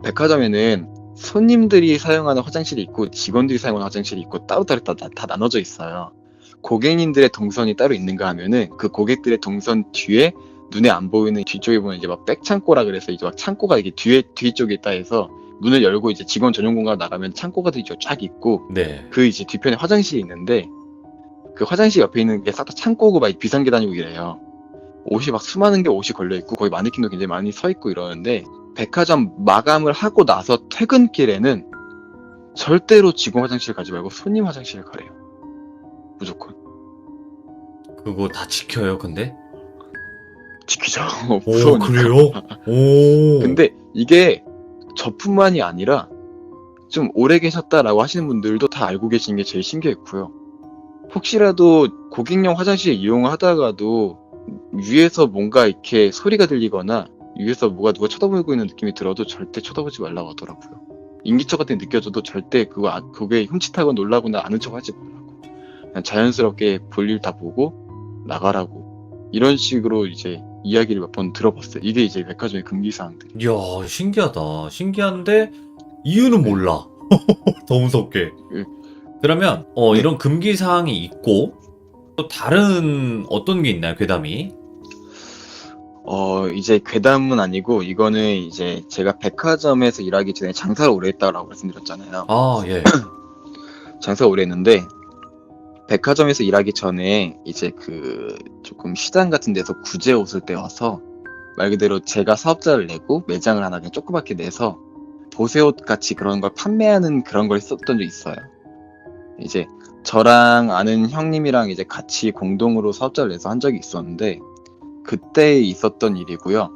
백화점에는 손님들이 사용하는 화장실이 있고 직원들이 사용하는 화장실이 있고 따로따로 다 나눠져 있어요. 고객님들의 동선이 따로 있는가 하면은 그 고객들의 동선 뒤에 눈에 안 보이는 뒤쪽에 보면 이제 막 백창고라 그래서 이제 막 창고가 이게 뒤쪽에 있다 해서 문을 열고 이제 직원 전용 공간 나가면 창고가 뒤쪽 쫙 있고 네. 그 이제 뒤편에 화장실이 있는데 그 화장실 옆에 있는 게 싹 다 창고고 막 비상계 다니고 이래요. 옷이 막 수많은 게 옷이 걸려 있고 거기 마네킹도 굉장히 많이 서 있고 이러는데 백화점 마감을 하고 나서 퇴근길에는 절대로 직원 화장실 가지 말고 손님 화장실을 가래요. 무조건. 그거 다 지켜요, 근데? 지키죠. 오, 무서우니까. 그래요? 오. 근데 이게 저뿐만이 아니라 좀 오래 계셨다라고 하시는 분들도 다 알고 계시는 게 제일 신기했고요. 혹시라도 고객용 화장실 이용을 하다가도 위에서 뭔가 이렇게 소리가 들리거나 위에서 누가 쳐다보고 있는 느낌이 들어도 절대 쳐다보지 말라고 하더라고요. 인기척 같은 게 느껴져도 절대 그게 흠칫하고 놀라거나 아는 척 하지 말라고. 그냥 자연스럽게 볼일 다 보고 나가라고. 이런 식으로 이제 이야기를 몇 번 들어봤어요. 이게 이제 백화점의 금기사항들이. 이야, 신기하다. 신기한데 이유는 네. 몰라. 더 무섭게. 네. 그러면 네. 이런 금기 사항이 있고 또 다른 어떤 게 있나요, 괴담이? 이제 괴담은 아니고 이거는 이제 제가 백화점에서 일하기 전에 장사를 오래 했다라고 말씀드렸잖아요. 아, 예. 장사 오래 했는데 백화점에서 일하기 전에 이제 그 조금 시장 같은 데서 구제 옷을 떼와서 말 그대로 제가 사업자를 내고 매장을 하나 그냥 조그맣게 내서 보세옷 같이 그런 걸 판매하는 그런 걸 썼던 적 있어요. 이제 저랑 아는 형님이랑 이제 같이 공동으로 사업자를 내서 한 적이 있었는데 그때 있었던 일이고요.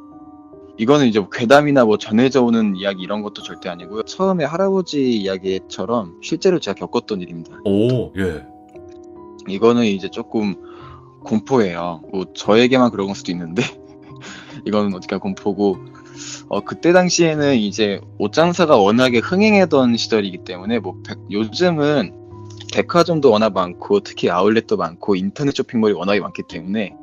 이거는 이제 괴담이나 뭐 전해져 오는 이야기 이런 것도 절대 아니고요. 처음에 할아버지 이야기처럼 실제로 제가 겪었던 일입니다. 오, 예. 이거는 이제 조금 공포예요. 뭐 저에게만 그런 걸 수도 있는데 이거는 어떻게 공포고 그때 당시에는 이제 옷 장사가 워낙에 흥행하던 시절이기 때문에 요즘은 백화점도 워낙 많고 특히 아울렛도 많고 인터넷 쇼핑몰이 워낙에 많기 때문에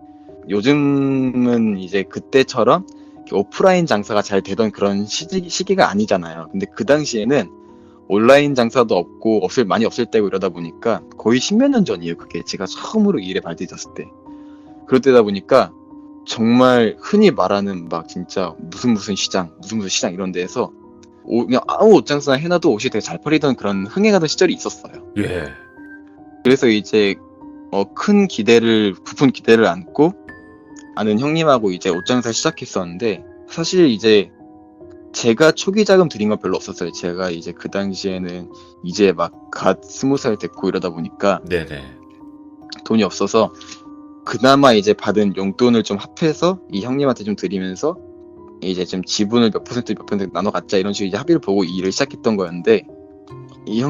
요즘은 이제 그때처럼 오프라인 장사가 잘 되던 그런 시기가 아니잖아요. 근데 그 당시에는 온라인 장사도 없고 많이 없을 때고 이러다 보니까 거의 10몇 년 전이에요. 그게 제가 처음으로 이 일에 발디뎠을 때. 그럴 때다 보니까 정말 흔히 말하는 막 진짜 무슨 시장 이런 데에서 그냥 아무 옷 장사나 해놔도 옷이 되게 잘 팔리던 그런 흥행하던 시절이 있었어요. 예. 그래서 이제 부푼 기대를 안고 아는 형님하고 이제 옷 장사 시작했었는데 사실 이제 제가 초기 자금 들인 건 별로 없었어요. 제가 이제 그 당시에는 이제 막 갓 20살 됐고 이러다 보니까 네네. 돈이 없어서 그나마 이제 받은 용돈을 좀 합해서 이 형님한테 좀 드리면서 이제 좀 지분을 몇 퍼센트 나눠 갖자 이런 식으로 이제 합의를 보고 이 일을 시작했던 거였는데 이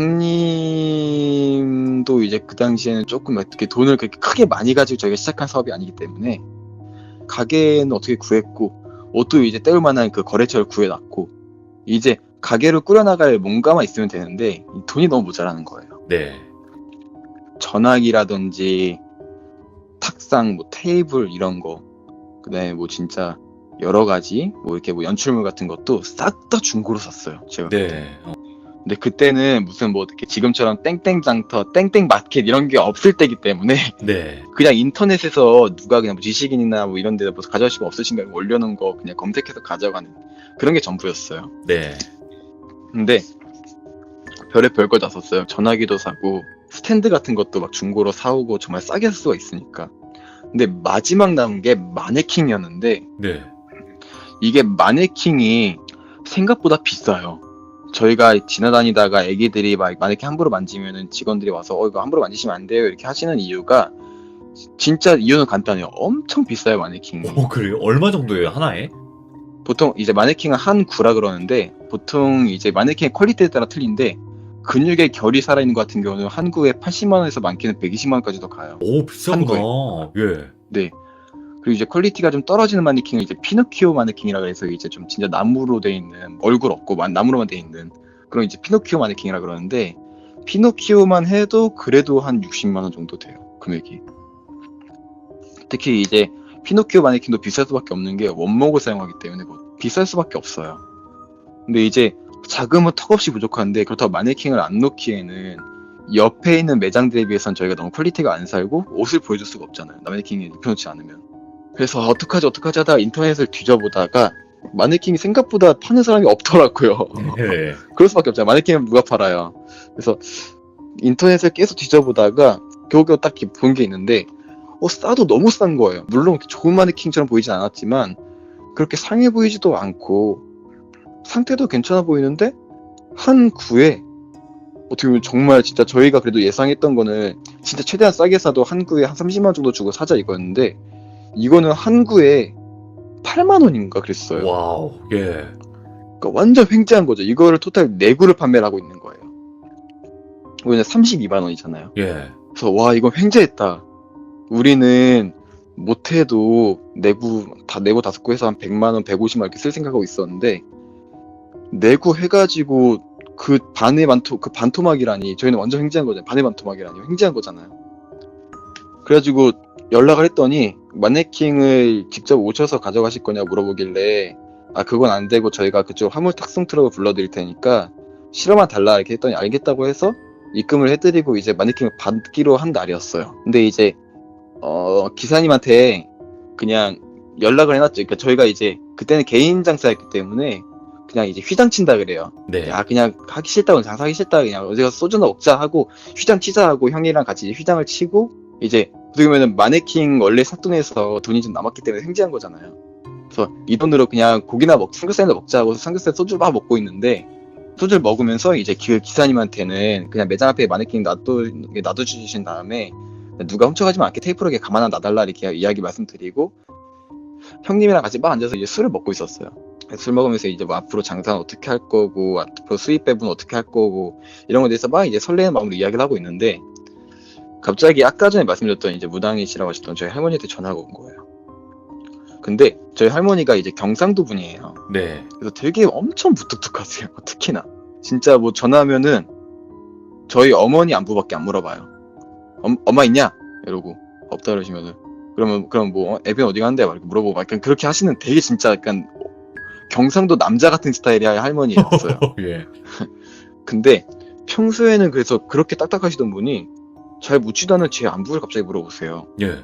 형님도 이제 그 당시에는 조금 어떻게 돈을 그렇게 크게 많이 가지고 저희가 시작한 사업이 아니기 때문에 가게는 어떻게 구했고 옷도 이제 때울 만한 그 거래처를 구해놨고 이제 가게를 꾸려나갈 뭔가만 있으면 되는데 돈이 너무 모자라는 거예요. 네. 전화기라든지 탁상, 뭐 테이블 이런 거, 그다음에 뭐 진짜 여러 가지 뭐 이렇게 뭐 연출물 같은 것도 싹 다 중고로 샀어요. 제가. 네. 근데 그때는 무슨 뭐 어떻게 지금처럼 땡땡 장터, 땡땡 마켓 이런 게 없을 때기 때문에 네. 그냥 인터넷에서 누가 그냥 뭐 지식인이나 뭐 이런 데다 뭐 가져가시고 없으신가 올려놓은 거 그냥 검색해서 가져가는 그런 게 전부였어요. 네. 근데 별의별 걸 다 썼어요. 전화기도 사고 스탠드 같은 것도 막 중고로 사오고 정말 싸게 살 수가 있으니까. 근데 마지막 남은 게 마네킹이었는데 네. 이게 마네킹이 생각보다 비싸요. 저희가 지나다니다가 애기들이 막 마네킹 함부로 만지면은 직원들이 와서 이거 함부로 만지시면 안 돼요 이렇게 하시는 이유가 진짜 이유는 간단해요. 엄청 비싸요 마네킹이. 오, 그래요? 얼마 정도예요, 하나에? 보통 이제 마네킹은 한 구라 그러는데 보통 이제 마네킹의 퀄리티에 따라 틀린데 근육의 결이 살아있는 것 같은 경우는 한 구에 80만 원에서 많게는 120만 원까지도 가요. 오, 비싸구나. 예. 네. 그리고 이제 퀄리티가 좀 떨어지는 마네킹은 이제 피노키오 마네킹이라고 해서 이제 좀 진짜 나무로 돼 있는 얼굴 없고 나무로만 돼 있는 그런 이제 피노키오 마네킹이라 그러는데 피노키오만 해도 그래도 한 60만 원 정도 돼요. 금액이. 특히 이제 피노키오 마네킹도 비쌀 수밖에 없는 게 원목을 사용하기 때문에 뭐 비쌀 수밖에 없어요. 근데 이제 자금은 턱없이 부족한데 그렇다고 마네킹을 안 놓기에는 옆에 있는 매장들에 비해서는 저희가 너무 퀄리티가 안 살고 옷을 보여줄 수가 없잖아요. 마네킹이 입혀놓지 않으면. 그래서 어떡하지 하다가 인터넷을 뒤져보다가 마네킹이 생각보다 파는 사람이 없더라고요. 네. 그럴 수밖에 없잖아요. 마네킹은 누가 팔아요. 그래서 인터넷을 계속 뒤져보다가 겨우겨우 딱 본 게 있는데 싸도 너무 싼 거예요. 물론 좋은 마네킹처럼 보이진 않았지만 그렇게 상해 보이지도 않고 상태도 괜찮아 보이는데 한 구에 어떻게 보면 정말 진짜 저희가 그래도 예상했던 거는 진짜 최대한 싸게 사도 한 구에 한 30만 원 정도 주고 사자 이거였는데 이거는 한 구에 8만 원인가 그랬어요. 와우. 예. 그러니까 완전 횡재한 거죠. 이거를 토탈 4구를 판매를 하고 있는 거예요. 왜냐면 32만 원이잖아요. 예. 그래서 와 이건 횡재했다. 우리는 못해도 내구 5구 해서 한 100만 원, 150만 원 이렇게 쓸 생각하고 있었는데 내구 해가지고 그 반토막이라니 저희는 완전 횡재한 거잖아요. 반의 반토막이라니 횡재한 거잖아요. 그래가지고 연락을 했더니 마네킹을 직접 오셔서 가져가실 거냐 물어보길래 그건 안 되고 저희가 그쪽 화물 탁송 트럭을 불러드릴 테니까 실어만 달라 이렇게 했더니 알겠다고 해서 입금을 해드리고 이제 마네킹을 받기로 한 날이었어요. 근데 이제 기사님한테 그냥 연락을 해놨죠. 그러니까 저희가 이제 그때는 개인 장사였기 때문에 그냥 이제 휘장 친다 그래요. 네. 그냥 하기 싫다고 장사하기 싫다 그냥 어디 가서 소주나 먹자 하고 휘장 치자 하고 형이랑 같이 휘장을 치고 이제 어떻게 보면은 마네킹 원래 샀돈에서 돈이 좀 남았기 때문에 횡재한 거잖아요. 그래서 이 돈으로 그냥 고기나 삼겹살이나 먹자 하고 삼겹살 소주 막 먹고 있는데 소주를 먹으면서 이제 기사님한테는 그냥 매장 앞에 마네킹 놔두주신 다음에 누가 훔쳐가지면 않게 테이프로 이렇게 가만 놔달라 이렇게 이야기 말씀드리고 형님이랑 같이 막 앉아서 이제 술을 먹고 있었어요. 술 먹으면서 이제 뭐 앞으로 장사는 어떻게 할 거고 앞으로 수입 배분 어떻게 할 거고 이런 거에 대해서 막 이제 설레는 마음으로 이야기를 하고 있는데 갑자기 아까 전에 말씀드렸던 이제 무당이시라고 하셨던 저희 할머니한테 전화가 온 거예요. 근데 저희 할머니가 이제 경상도 분이에요. 네. 그래서 되게 엄청 무뚝뚝하세요. 특히나 진짜 뭐 전화하면은 저희 어머니 안부밖에 안 물어봐요. 엄마 있냐? 이러고 없다 그러시면은 그럼 뭐 애비 어디 갔는데? 막 이렇게 물어보고 막 약간 그렇게 하시는 되게 진짜 약간 경상도 남자 같은 스타일의 할머니였어요. 예. 근데 평소에는 그래서 그렇게 딱딱하시던 분이 잘 묻지도 않은 제 안부를 갑자기 물어보세요. 예.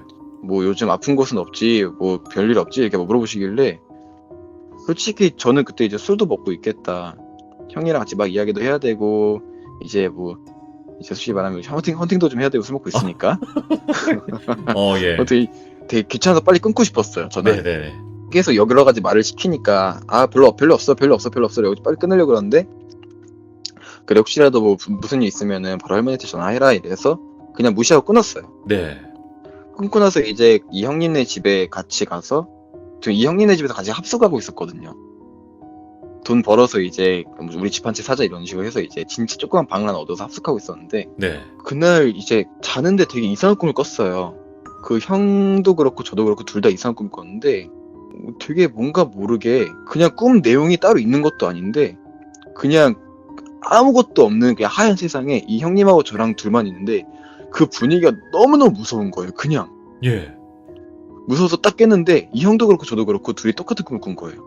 뭐 요즘 아픈 곳은 없지, 뭐 별일 없지 이렇게 물어보시길래 솔직히 저는 그때 이제 술도 먹고 있겠다. 형이랑 같이 막 이야기도 해야 되고 이제 뭐 이제 솔직히 말하면 헌팅도 좀 해야 되고 술 먹고 있으니까 예. 어떻게 되게 귀찮아서 빨리 끊고 싶었어요. 저는 네네. 계속 여러 가지 말을 시키니까 별로 없어 여기 빨리 끊으려고 그러는데 그래 혹시라도 뭐 무슨 일 있으면은 바로 할머니한테 전화해라 이래서 그냥 무시하고 끊었어요. 네. 끊고 나서 이제 이 형님네 집에 같이 가서 이 형님네 집에서 같이 합숙하고 있었거든요. 돈 벌어서 이제 우리 집 한 채 사자 이런 식으로 해서 이제 진짜 조그만 방을 하나 얻어서 합숙하고 있었는데 네. 그날 이제 자는데 되게 이상한 꿈을 꿨어요. 그 형도 그렇고 저도 그렇고 둘 다 이상한 꿈을 꿨는데 되게 뭔가 모르게 그냥 꿈 내용이 따로 있는 것도 아닌데 그냥 아무것도 없는 그냥 하얀 세상에 이 형님하고 저랑 둘만 있는데 그 분위기가 너무너무 무서운 거예요. 그냥 예. 무서워서 딱 깼는데 이 형도 그렇고 저도 그렇고 둘이 똑같은 꿈을 꾼 거예요.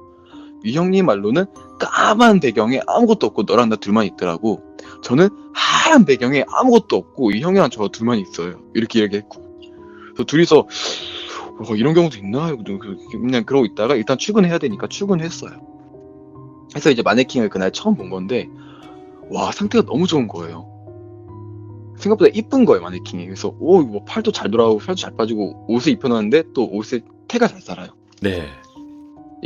이 형님 말로는 까만 배경에 아무것도 없고 너랑 나 둘만 있더라고. 저는 하얀 배경에 아무것도 없고 이 형이랑 저 둘만 있어요. 이렇게 했고 그래서 둘이서 이런 경우도 있나? 그냥 그러고 있다가 일단 출근해야 되니까 출근했어요. 그래서 이제 마네킹을 그날 처음 본 건데 와 상태가 너무 좋은 거예요. 생각보다 이쁜 거예요 마네킹이. 그래서 뭐 팔도 잘 돌아오고 살도 잘 빠지고 옷을 입혀놨는데 또 옷에 태가 잘 살아요. 네.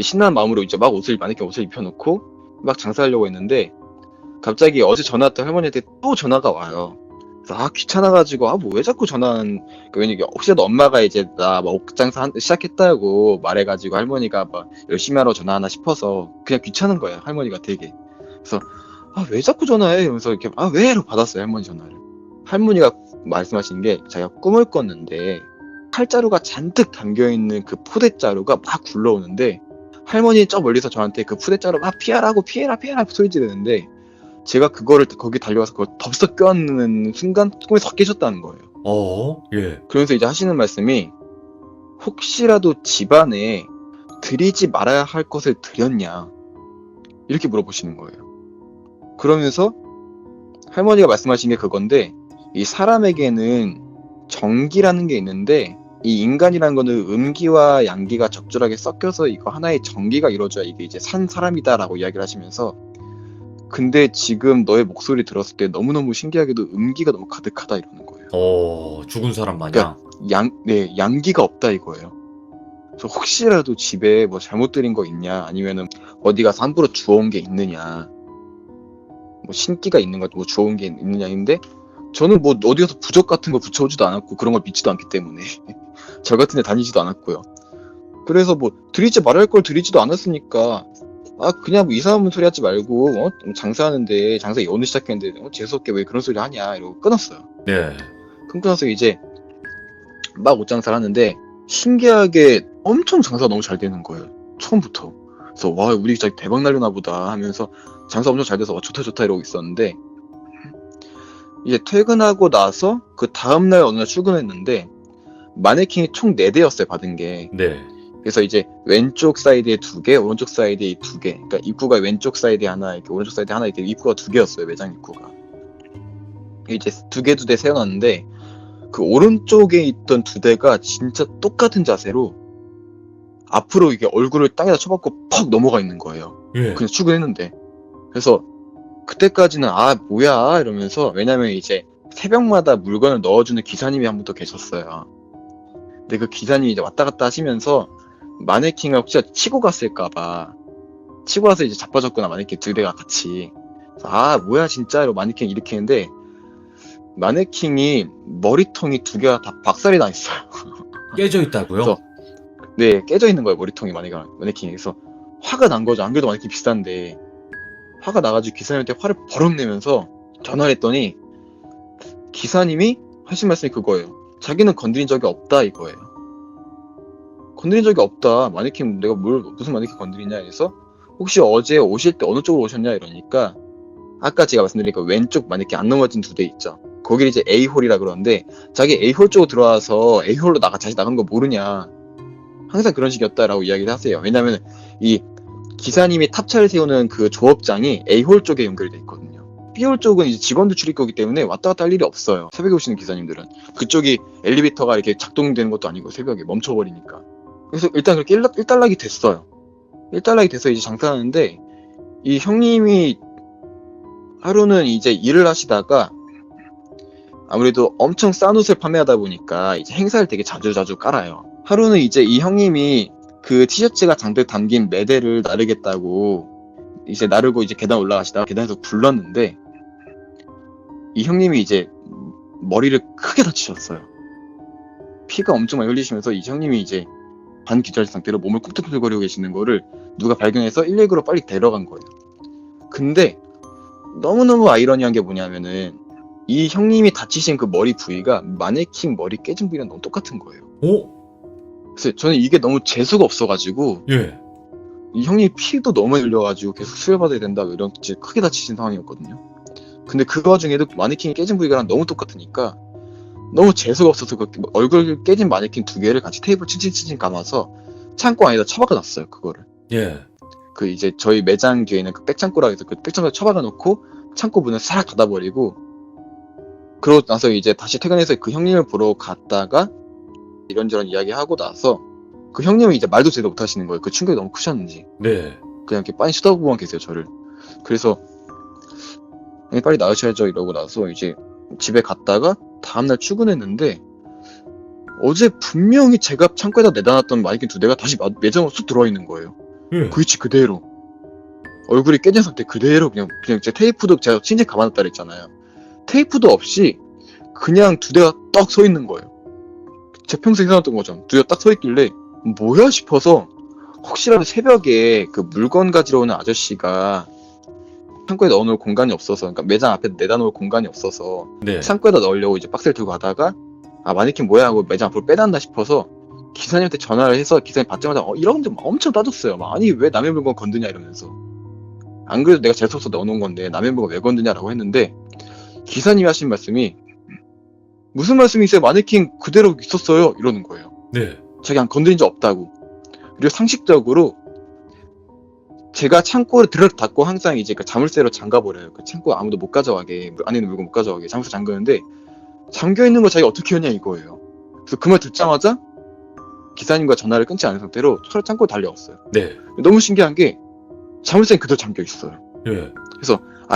신나는 마음으로 이제 막 마네킹 옷을 입혀놓고 막 장사하려고 했는데 갑자기 어제 전화 왔던 할머니한테 또 전화가 와요. 그래서 귀찮아가지고 뭐 왜 자꾸 전화는 왜냐면 혹시라도 엄마가 이제 나 막 옷 장사 시작했다고 말해가지고 할머니가 막 열심히 하러 전화하나 싶어서 그냥 귀찮은 거예요 할머니가 되게. 그래서 왜 자꾸 전화해? 이러면서 이렇게 왜? 이러고 받았어요 할머니 전화를. 할머니가 말씀하신 게 자기가 꿈을 꿨는데 칼자루가 잔뜩 담겨있는 그 푸대자루가 막 굴러오는데 할머니 저 멀리서 저한테 그 푸대자루 막 피해라 소리 지르는데 제가 그거를 거기 달려가서 그걸 덥석 껴안는 순간 꿈에서 확 깨졌다는 거예요. 예. 그러면서 이제 하시는 말씀이 혹시라도 집안에 드리지 말아야 할 것을 드렸냐? 이렇게 물어보시는 거예요. 그러면서 할머니가 말씀하신 게 그건데, 이 사람에게는 정기라는 게 있는데, 이 인간이라는 거는 음기와 양기가 적절하게 섞여서 이거 하나의 정기가 이루어져야 이게 이제 산 사람이다라고 이야기를 하시면서, 근데 지금 너의 목소리 들었을 때 너무너무 신기하게도 음기가 너무 가득하다 이러는 거예요. 죽은 사람 그러니까 마냥. 양기가 없다 이거예요. 그래서 혹시라도 집에 뭐 잘못 들인 거 있냐, 아니면은 어디 가서 함부로 주워온 게 있느냐, 뭐 신기가 있는 것, 뭐 주워온 게 있느냐인데, 저는 뭐 어디 가서 부적 같은 거 붙여오지도 않았고 그런 걸 믿지도 않기 때문에 절 같은 데 다니지도 않았고요. 그래서 뭐 드리지 말할 걸 드리지도 않았으니까, 그냥 뭐 이상한 소리 하지 말고 장사하는데, 장사 연을 시작했는데 재수없게 왜 그런 소리 하냐 이러고 끊었어요. 네. 끊고 이제 막 옷장사를 하는데, 신기하게 엄청 장사가 너무 잘 되는 거예요, 처음부터. 그래서 와, 우리 진짜 대박 날려나 보다 하면서 장사 엄청 잘 돼서 좋다 좋다 이러고 있었는데, 이제 퇴근하고 나서 그 다음날 어느 날 출근했는데, 마네킹이 총 4대였어요 받은 게. 네. 그래서 이제 왼쪽 사이드에 2개, 오른쪽 사이드에 2개. 그러니까 입구가 왼쪽 사이드에 하나, 이렇게 오른쪽 사이드에 하나, 이렇게 입구가 2개였어요, 매장 입구가. 이제 2개 세워놨는데, 그 오른쪽에 있던 2대가 진짜 똑같은 자세로 앞으로 이게 얼굴을 땅에다 쳐박고 퍽 넘어가 있는 거예요. 예. 그냥 출근했는데. 그래서 그때까지는 뭐야 이러면서, 왜냐면 이제 새벽마다 물건을 넣어주는 기사님이 한 분 더 계셨어요. 근데 그 기사님이 이제 왔다 갔다 하시면서 마네킹을 혹시 치고 갔을까봐, 치고 와서 이제 자빠졌구나 마네킹 2대가 같이. 그래서 뭐야 진짜 이러고 마네킹 이렇게 했는데, 마네킹이 머리통이 2개가 다 박살이 나 있어요. 깨져 있다고요? 그래서 네, 깨져 있는 거예요, 머리통이 마네킹이. 그래서 화가 난 거죠. 안 그래도 마네킹 비싼데. 화가 나가지고 기사님한테 화를 버럭 내면서 전화를 했더니, 기사님이 하신 말씀이 그거예요. 자기는 건드린 적이 없다 이거예요. 건드린 적이 없다. 마네킹 내가 무슨 마네킹 건드리냐 해서, 혹시 어제 오실 때 어느 쪽으로 오셨냐 이러니까, 아까 제가 말씀드린 그 왼쪽 마네킹 안 넘어진 2대 있죠. 거기를 이제 A홀이라 그러는데, 자기 A홀 쪽으로 들어와서 A홀로 다시 나간 거 모르냐, 항상 그런 식이었다라고 이야기를 하세요. 왜냐면 이 기사님이 탑차를 세우는 그 조업장이 A홀 쪽에 연결이 돼 있거든요. B홀 쪽은 이제 직원들 출입구이기 때문에 왔다 갔다 할 일이 없어요, 새벽에 오시는 기사님들은. 그쪽이 엘리베이터가 이렇게 작동되는 것도 아니고 새벽에 멈춰버리니까. 그래서 일단 그렇게 일단락이 됐어요. 일단락이 돼서 이제 장사하는데, 이 형님이 하루는 이제 일을 하시다가, 아무래도 엄청 싼 옷을 판매하다 보니까 이제 행사를 되게 자주 깔아요. 하루는 이제 이 형님이 그 티셔츠가 잔뜩 담긴 매대를 나르겠다고 이제 나르고 이제 계단 올라가시다가 계단에서 굴렀는데, 이 형님이 이제 머리를 크게 다치셨어요. 피가 엄청 많이 흘리시면서 이 형님이 이제 반기절 상태로 몸을 꾹꾹거리고 계시는 거를 누가 발견해서 119로 빨리 데려간 거예요. 근데 너무너무 아이러니한 게 뭐냐면은, 이 형님이 다치신 그 머리 부위가 마네킹 머리 깨진 부위랑 너무 똑같은 거예요. 그래서 저는 이게 너무 재수가 없어가지고, 예. 이 형님 피도 너무 많이 흘려가지고 계속 수혈받아야 된다 이런 크게 다치신 상황이었거든요. 근데 그 와중에도 마네킹이 깨진 부위가 너무 똑같으니까 너무 재수가 없어서 그 얼굴 깨진 마네킹 2개를 같이 테이블 칭칭칭칭 감아서 창고 안에다 처박아 놨어요, 그거를. 예. 그 이제 저희 매장 뒤에 있는 그 백창고라 해서 그 백창고에 처박아 놓고 창고 문을 싹 닫아버리고, 그러고 나서 이제 다시 퇴근해서 그 형님을 보러 갔다가 이런저런 이야기하고 나서, 그 형님은 이제 말도 제대로 못하시는 거예요. 그 충격이 너무 크셨는지. 네. 그냥 이렇게 빤히 쳐다보고만 계세요, 저를. 그래서 빨리 나으셔야죠 이러고 나서 이제 집에 갔다가 다음날 출근했는데, 어제 분명히 제가 창고에다 내다놨던 마네킹 2대가 다시 매장으로 쑥 들어와 있는 거예요. 예. 그 위치 그대로. 얼굴이 깨진 상태 그대로 그냥 제 테이프도 제가 친히 감아놨다 그랬잖아요. 테이프도 없이 그냥 2대가 딱 서 있는 거예요. 제 평소에 생각했던 거죠. 2대가 딱 서 있길래 뭐야 싶어서, 혹시라도 새벽에 그 물건 가지러 오는 아저씨가 창고에 넣어놓을 공간이 없어서, 그러니까 매장 앞에 내다 놓을 공간이 없어서 네. 창고에다 넣으려고 이제 박스를 들고 가다가, 마네킹 뭐야 하고 매장 앞으로 빼놨나 싶어서 기사님한테 전화를 해서, 기사님 받자마자 이런데 엄청 따졌어요. 아니 왜 남의 물건 건드냐 이러면서. 안 그래도 내가 재수없어 넣어놓은 건데 남의 물건 왜 건드냐라고 했는데, 기사님이 하신 말씀이, 무슨 말씀이세요? 마네킹 그대로 있었어요 이러는 거예요. 네. 자기 안 건드린 적 없다고. 그리고 상식적으로 제가 창고를 드르륵 닫고 항상 이제 그 자물쇠로 잠가버려요. 그 창고 아무도 못 가져가게, 안에 있는 물건 못 가져가게 자물쇠 잠그는데 잠겨 있는 거 자기 어떻게 하냐 이거예요. 그래서 그 말 듣자마자 기사님과 전화를 끊지 않은 상태로 창고에 달려왔어요. 네. 너무 신기한 게 자물쇠는 그대로 잠겨 있어요. 예.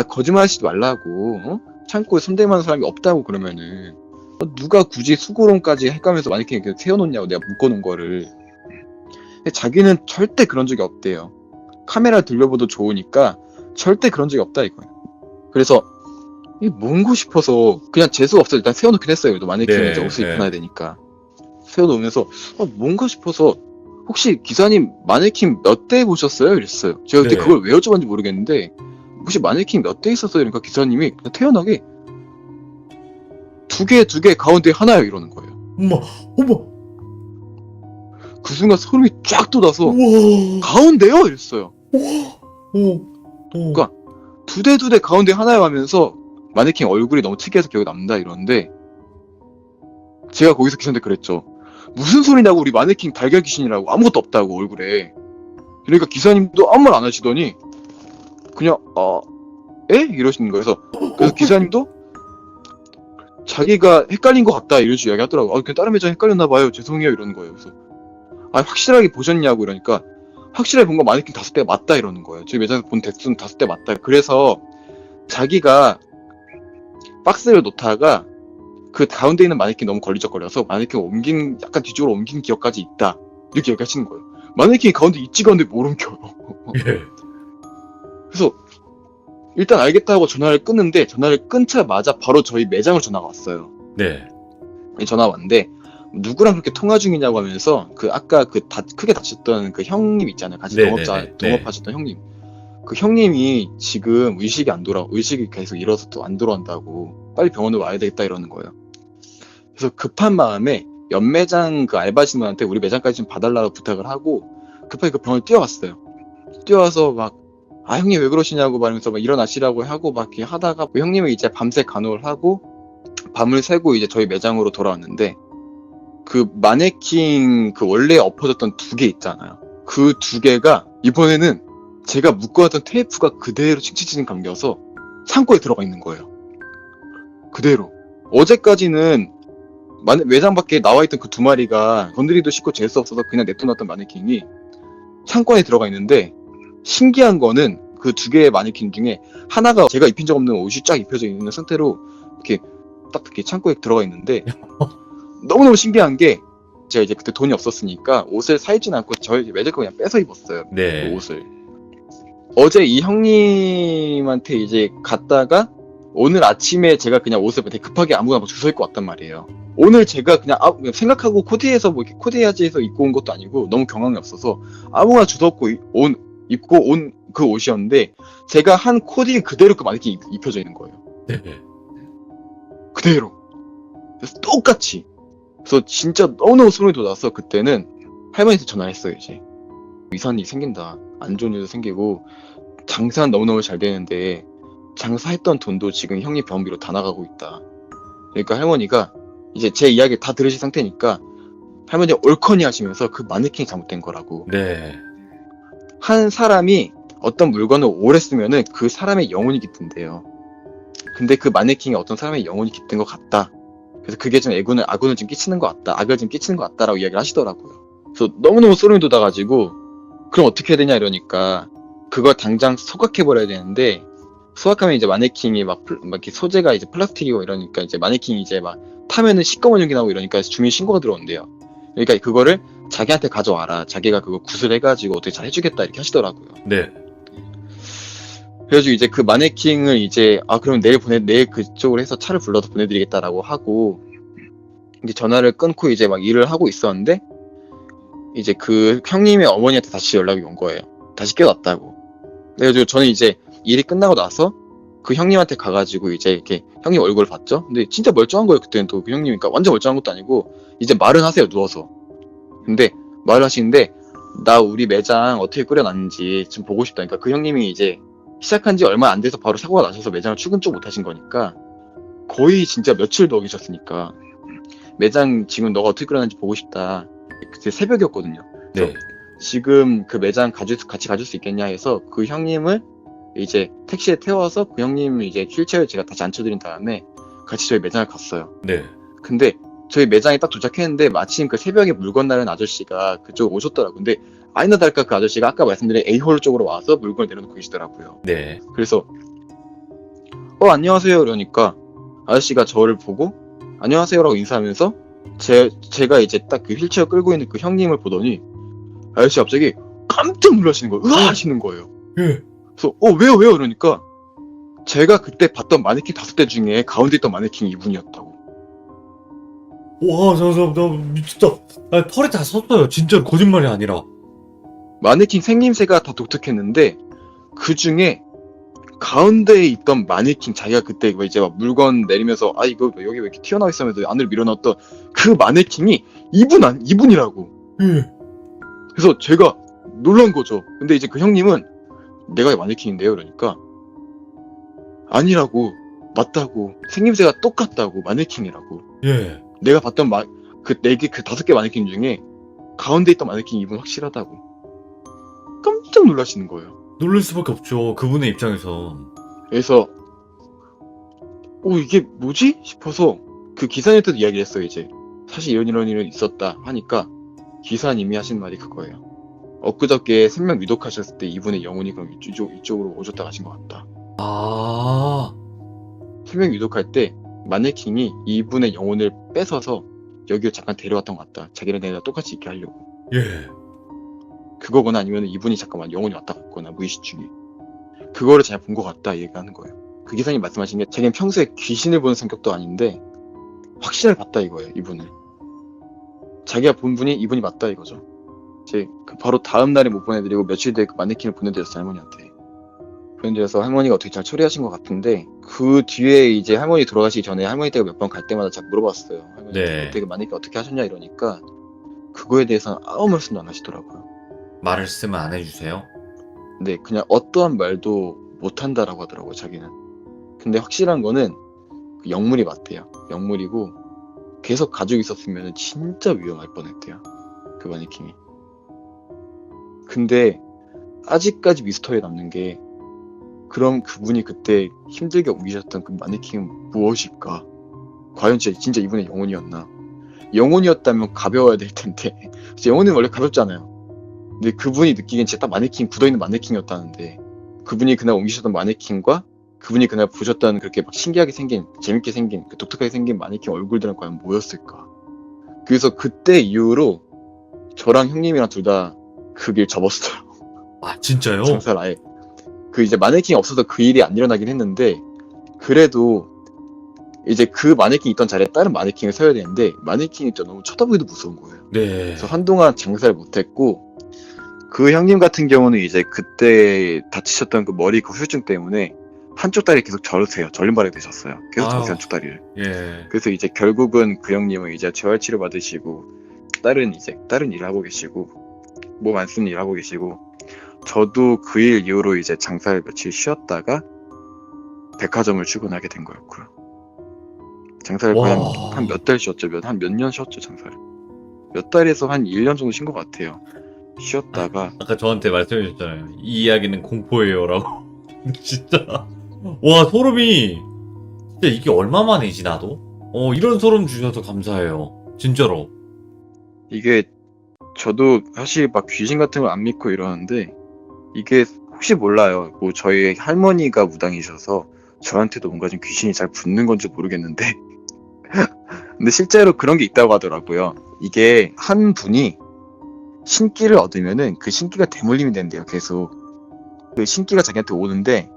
거짓말하시지 말라고. 창고에 손댈 만한 사람이 없다고 그러면은 누가 굳이 수고론까지 해가면서 마네킹 이렇게 세워놓냐고, 내가 묶어놓은 거를. 근데 자기는 절대 그런 적이 없대요. 카메라 들려봐도 좋으니까 절대 그런 적이 없다 이거예요. 그래서 이게 뭔고 싶어서 그냥 재수가 없어 일단 세워놓긴 했어요. 그래도 마네킹은 네, 이제 옷을 네. 입혀놔야 되니까 세워놓으면서 뭔가 싶어서 혹시 기사님 마네킹 몇 대 보셨어요? 이랬어요. 제가 그때 네. 그걸 왜 여쭤봤는지 모르겠는데 혹시 마네킹 몇 대 있었어요? 그러니까 기사님이 그냥 태연하게 두 개 가운데 하나요 이러는 거예요. 어머. 그 순간 소름이 쫙 돋아서 우와. 가운데요? 이랬어요. 오. 그러니까 두 대 가운데 하나요 하면서 마네킹 얼굴이 너무 특이해서 기억이 남다 이러는데 제가 거기서 기사한테 그랬죠. 무슨 소리냐고, 우리 마네킹 달걀 귀신이라고, 아무것도 없다고 얼굴에. 그러니까 기사님도 아무 말 안 하시더니 그냥 에? 이러시는 거예요. 그래서 기사님도 자기가 헷갈린 것 같다 이런 식으로 이야기하더라고. 그냥 다른 매장 헷갈렸나 봐요. 죄송해요 이러는 거예요. 그래서 확실하게 보셨냐고 이러니까 확실하게 본 거 마네킹 5대 맞다 이러는 거예요. 저희 매장에서 본 대수는 5대 맞다. 그래서 자기가 박스를 놓다가 그 가운데 있는 마네킹 너무 걸리적거려서 마네킹 약간 뒤쪽으로 옮긴 기억까지 있다 이렇게 얘기하시는 거예요. 마네킹이 가운데 있지가 않은데 뭘 옮겨요. 예. 그래서 일단 알겠다고 전화를 끊는데 전화를 끊자마자 바로 저희 매장으로 전화가 왔어요. 네. 전화 왔는데 누구랑 그렇게 통화 중이냐고 하면서 아까 크게 다쳤던 그 형님 있잖아요. 같이 동업하셨던 형님. 그 형님이 지금 의식이 계속 잃어서 또 안 돌아온다고 빨리 병원에 와야 되겠다 이러는 거예요. 그래서 급한 마음에 연매장 그 알바하시는 분한테 우리 매장까지 좀 봐달라고 부탁을 하고 급하게 그 병원에 뛰어왔어요. 뛰어와서 형님 왜 그러시냐고 말하면서 일어나시라고 하고 이렇게 하다가 형님은 이제 밤새 간호를 하고 밤을 새고 이제 저희 매장으로 돌아왔는데 그 마네킹 그 원래 엎어졌던 2개 있잖아요. 그 2개가 이번에는 제가 묶어놨던 테이프가 그대로 칭칭칭 감겨서 창고에 들어가 있는 거예요. 그대로. 어제까지는 매장 밖에 나와있던 그 2마리가 건드리도 쉽고 재수 없어서 그냥 냅둬놨던 마네킹이 창고에 들어가 있는데 신기한 거는 그 2개의 마네킹 중에 하나가 제가 입힌 적 없는 옷이 쫙 입혀져 있는 상태로 이렇게 딱 이렇게 창고에 들어가 있는데 너무너무 신기한 게 제가 이제 그때 돈이 없었으니까 옷을 사입진 않고 저희 매장 거 그냥 빼서 입었어요. 네. 그 옷을. 어제 이 형님한테 이제 갔다가 오늘 아침에 제가 그냥 옷을 되게 급하게 아무거나 주워 입고 왔단 말이에요. 오늘 제가 그냥 생각하고 코디해서 이렇게 코디해야지 해서 입고 온 것도 아니고 너무 경황이 없어서 아무거나 주워 입고 온 그 옷이었는데 제가 한 코디 그대로 그 마네킹 입혀져 있는 거예요. 네. 그대로. 그래서 똑같이. 그래서 진짜 너무너무 소름이 돋아서 그때는 할머니한테 전화했어요. 이제 이상한 일이 생긴다, 안 좋은 일도 생기고 장사는 너무너무 잘 되는데 장사했던 돈도 지금 형님 병원비로 다 나가고 있다. 그러니까 할머니가 이제 제 이야기 다 들으신 상태니까 할머니가 옳거니 하시면서 그 마네킹이 잘못된 거라고. 네. 한 사람이 어떤 물건을 오래 쓰면은 그 사람의 영혼이 깃든대요. 근데 그 마네킹이 어떤 사람의 영혼이 깃든 것 같다. 그래서 그게 좀 악운을 좀 끼치는 것 같다. 악을 좀 끼치는 것 같다라고 이야기를 하시더라고요. 그래서 너무너무 소름이 돋아가지고 그럼 어떻게 해야 되냐 이러니까 그걸 당장 소각해버려야 되는데 소각하면 이제 마네킹이 막 이렇게 소재가 이제 플라스틱이고 이러니까 이제 마네킹이 이제 타면은 시꺼먼 연기 나고 이러니까 주민 신고가 들어온대요. 그러니까 그거를 자기한테 가져와라. 자기가 그거 구슬해가지고 어떻게 잘 해주겠다 이렇게 하시더라고요. 네. 그래가지고 이제 그 마네킹을 이제 그럼 내일 그쪽으로 해서 차를 불러서 보내드리겠다라고 하고 이제 전화를 끊고 이제 일을 하고 있었는데 이제 그 형님의 어머니한테 다시 연락이 온 거예요. 다시 깨어났다고. 그래가지고 저는 이제 일이 끝나고 나서 그 형님한테 가가지고 이제 이렇게 형님 얼굴을 봤죠. 근데 진짜 멀쩡한 거예요. 그때는 또 그 형님이니까 완전 멀쩡한 것도 아니고 이제 말은 하세요. 누워서. 근데 말을 하시는데 나 우리 매장 어떻게 끓여놨는지 좀 보고 싶다. 그러니까 그 형님이 이제 시작한 지 얼마 안 돼서 바로 사고가 나셔서 매장을 출근 쪽 못 하신 거니까 거의 진짜 며칠 더 계셨으니까 매장 지금 너가 어떻게 끓여놨는지 보고 싶다. 그때 새벽이었거든요. 그래서 네. 지금 그 매장 같이 가줄 수 있겠냐 해서 그 형님을 이제 택시에 태워서 그 형님 이제 휠체어에 제가 다시 앉혀드린 다음에 같이 저희 매장을 갔어요. 네. 근데 저희 매장에 딱 도착했는데 마침 그 새벽에 물건 나르는 아저씨가 그쪽 오셨더라고요. 근데 아니나 다를까 그 아저씨가 아까 말씀드린 A홀 쪽으로 와서 물건을 내려놓고 계시더라고요. 네. 그래서 안녕하세요 그러니까 아저씨가 저를 보고 안녕하세요라고 인사하면서 제가 이제 딱 그 휠체어 끌고 있는 그 형님을 보더니 아저씨 갑자기 깜짝 놀라시는 거예요. 으아 하시는 거예요. 예. 그래서 왜요 그러니까 제가 그때 봤던 마네킹 5대 중에 가운데 있던 마네킹이 이분이었다고. 와, 나 미쳤다. 아, 털이 다 섰어요. 진짜로 거짓말이 아니라. 마네킹 생김새가 다 독특했는데 그 중에 가운데에 있던 마네킹 자기가 그때 이제 막 물건 내리면서 이거 여기 왜 이렇게 튀어나와 있으면서 안으로 밀어넣었던 그 마네킹이 이분이라고. 예. 그래서 제가 놀란 거죠. 근데 이제 그 형님은 내가 마네킹인데요 그러니까 아니라고, 맞다고, 생김새가 똑같다고, 마네킹이라고. 예. 내가 봤던 그 5개 마네킹 중에 가운데 있던 마네킹 이분 확실하다고. 깜짝 놀라시는 거예요. 놀랄 수밖에 없죠. 그분의 입장에선. 그래서 이게 뭐지? 싶어서 그 기사님한테도 이야기를 했어요. 이제 사실 이런 일은 있었다 하니까 기사님이 하신 말이 그거예요. 엊그저께 생명 위독하셨을 때 이분의 영혼이 그럼 이쪽으로 오셨다 가신 것 같다. 아. 생명 위독할 때 마네킹이 이분의 영혼을 뺏어서 여기로 잠깐 데려왔던 것 같다. 자기랑 내가 똑같이 있게 하려고. 예. 그거거나 아니면 이분이 잠깐만 영혼이 왔다 갔거나 무의식 중에 그거를 잘 본 것 같다 얘기하는 거예요. 그 기사님 말씀하신 게 자기는 평소에 귀신을 보는 성격도 아닌데 확신을 봤다 이거예요. 이분을 자기가 본 분이 이분이 맞다 이거죠. 이제 그 바로 다음 날에 못 보내드리고 며칠 뒤에 그 마네킹을 보내드렸어요. 할머니한테. 보내드려서 할머니가 어떻게 잘 처리하신 것 같은데 그 뒤에 이제 할머니 돌아가시기 전에 할머니 댁을 몇 번 갈 때마다 자꾸 물어봤어요. 할머니 네. 그때 그 마네킹 어떻게 하셨냐 이러니까 그거에 대해서는 아무 말씀도 안 하시더라고요. 말을 쓰면 안 해주세요. 근데 그냥 어떠한 말도 못한다라고 하더라고요. 자기는. 근데 확실한 거는 그 영물이 맞대요. 영물이고 계속 가지고 있었으면 진짜 위험할 뻔했대요. 그 마네킹이. 근데 아직까지 미스터리에 남는 게 그럼 그분이 그때 힘들게 옮기셨던 그 마네킹은 무엇일까? 과연 진짜 이분의 영혼이었나? 영혼이었다면 가벼워야 될 텐데 영혼은 원래 가볍잖아요. 근데 그분이 느끼기엔 진짜 딱 마네킹 굳어있는 마네킹이었다는데 그분이 그날 옮기셨던 마네킹과 그분이 그날 보셨던 그렇게 막 신기하게 생긴 재밌게 생긴 그 독특하게 생긴 마네킹 얼굴들은 과연 뭐였을까? 그래서 그때 이후로 저랑 형님이랑 둘 다 그 길 접었어요. 아, 진짜요? 장사를 아예 그 이제 마네킹이 없어서 그 일이 안 일어나긴 했는데 그래도 이제 그 마네킹이 있던 자리에 다른 마네킹을 세워야 되는데 마네킹이 또 너무 쳐다보기도 무서운 거예요. 네. 그래서 한동안 장사를 못했고 그 형님 같은 경우는 이제 그때 다치셨던 그 머리 그 후유증 때문에 한쪽 다리 계속 절림발이 되셨어요. 계속 아유. 한쪽 다리를. 예. 그래서 이제 결국은 그 형님은 이제 재활치료 받으시고 다른 일을 하고 계시고 몸 안 쓰는 일 하고 계시고 저도 그 일 이후로 이제 장사를 며칠 쉬었다가 백화점을 출근하게 된 거였고요. 장사를 거의 와. 한 몇 달 쉬었죠. 한 몇 년 쉬었죠, 장사를. 몇 달에서 한 1년 정도 쉰 것 같아요. 쉬었다가 아까 저한테 말씀해 주셨잖아요. 이 이야기는 공포예요라고. 진짜. 와, 소름이. 진짜 이게 얼마만이지, 나도? 이런 소름 주셔서 감사해요. 진짜로. 이게 저도 사실 막 귀신 같은 거 안 믿고 이러는데 이게 혹시 몰라요. 뭐 저희 할머니가 무당이셔서 저한테도 뭔가 좀 귀신이 잘 붙는 건지 모르겠는데 근데 실제로 그런 게 있다고 하더라고요. 이게 한 분이 신기를 얻으면은 그 신기가 대물림이 된대요. 계속 그 신기가 자기한테 오는데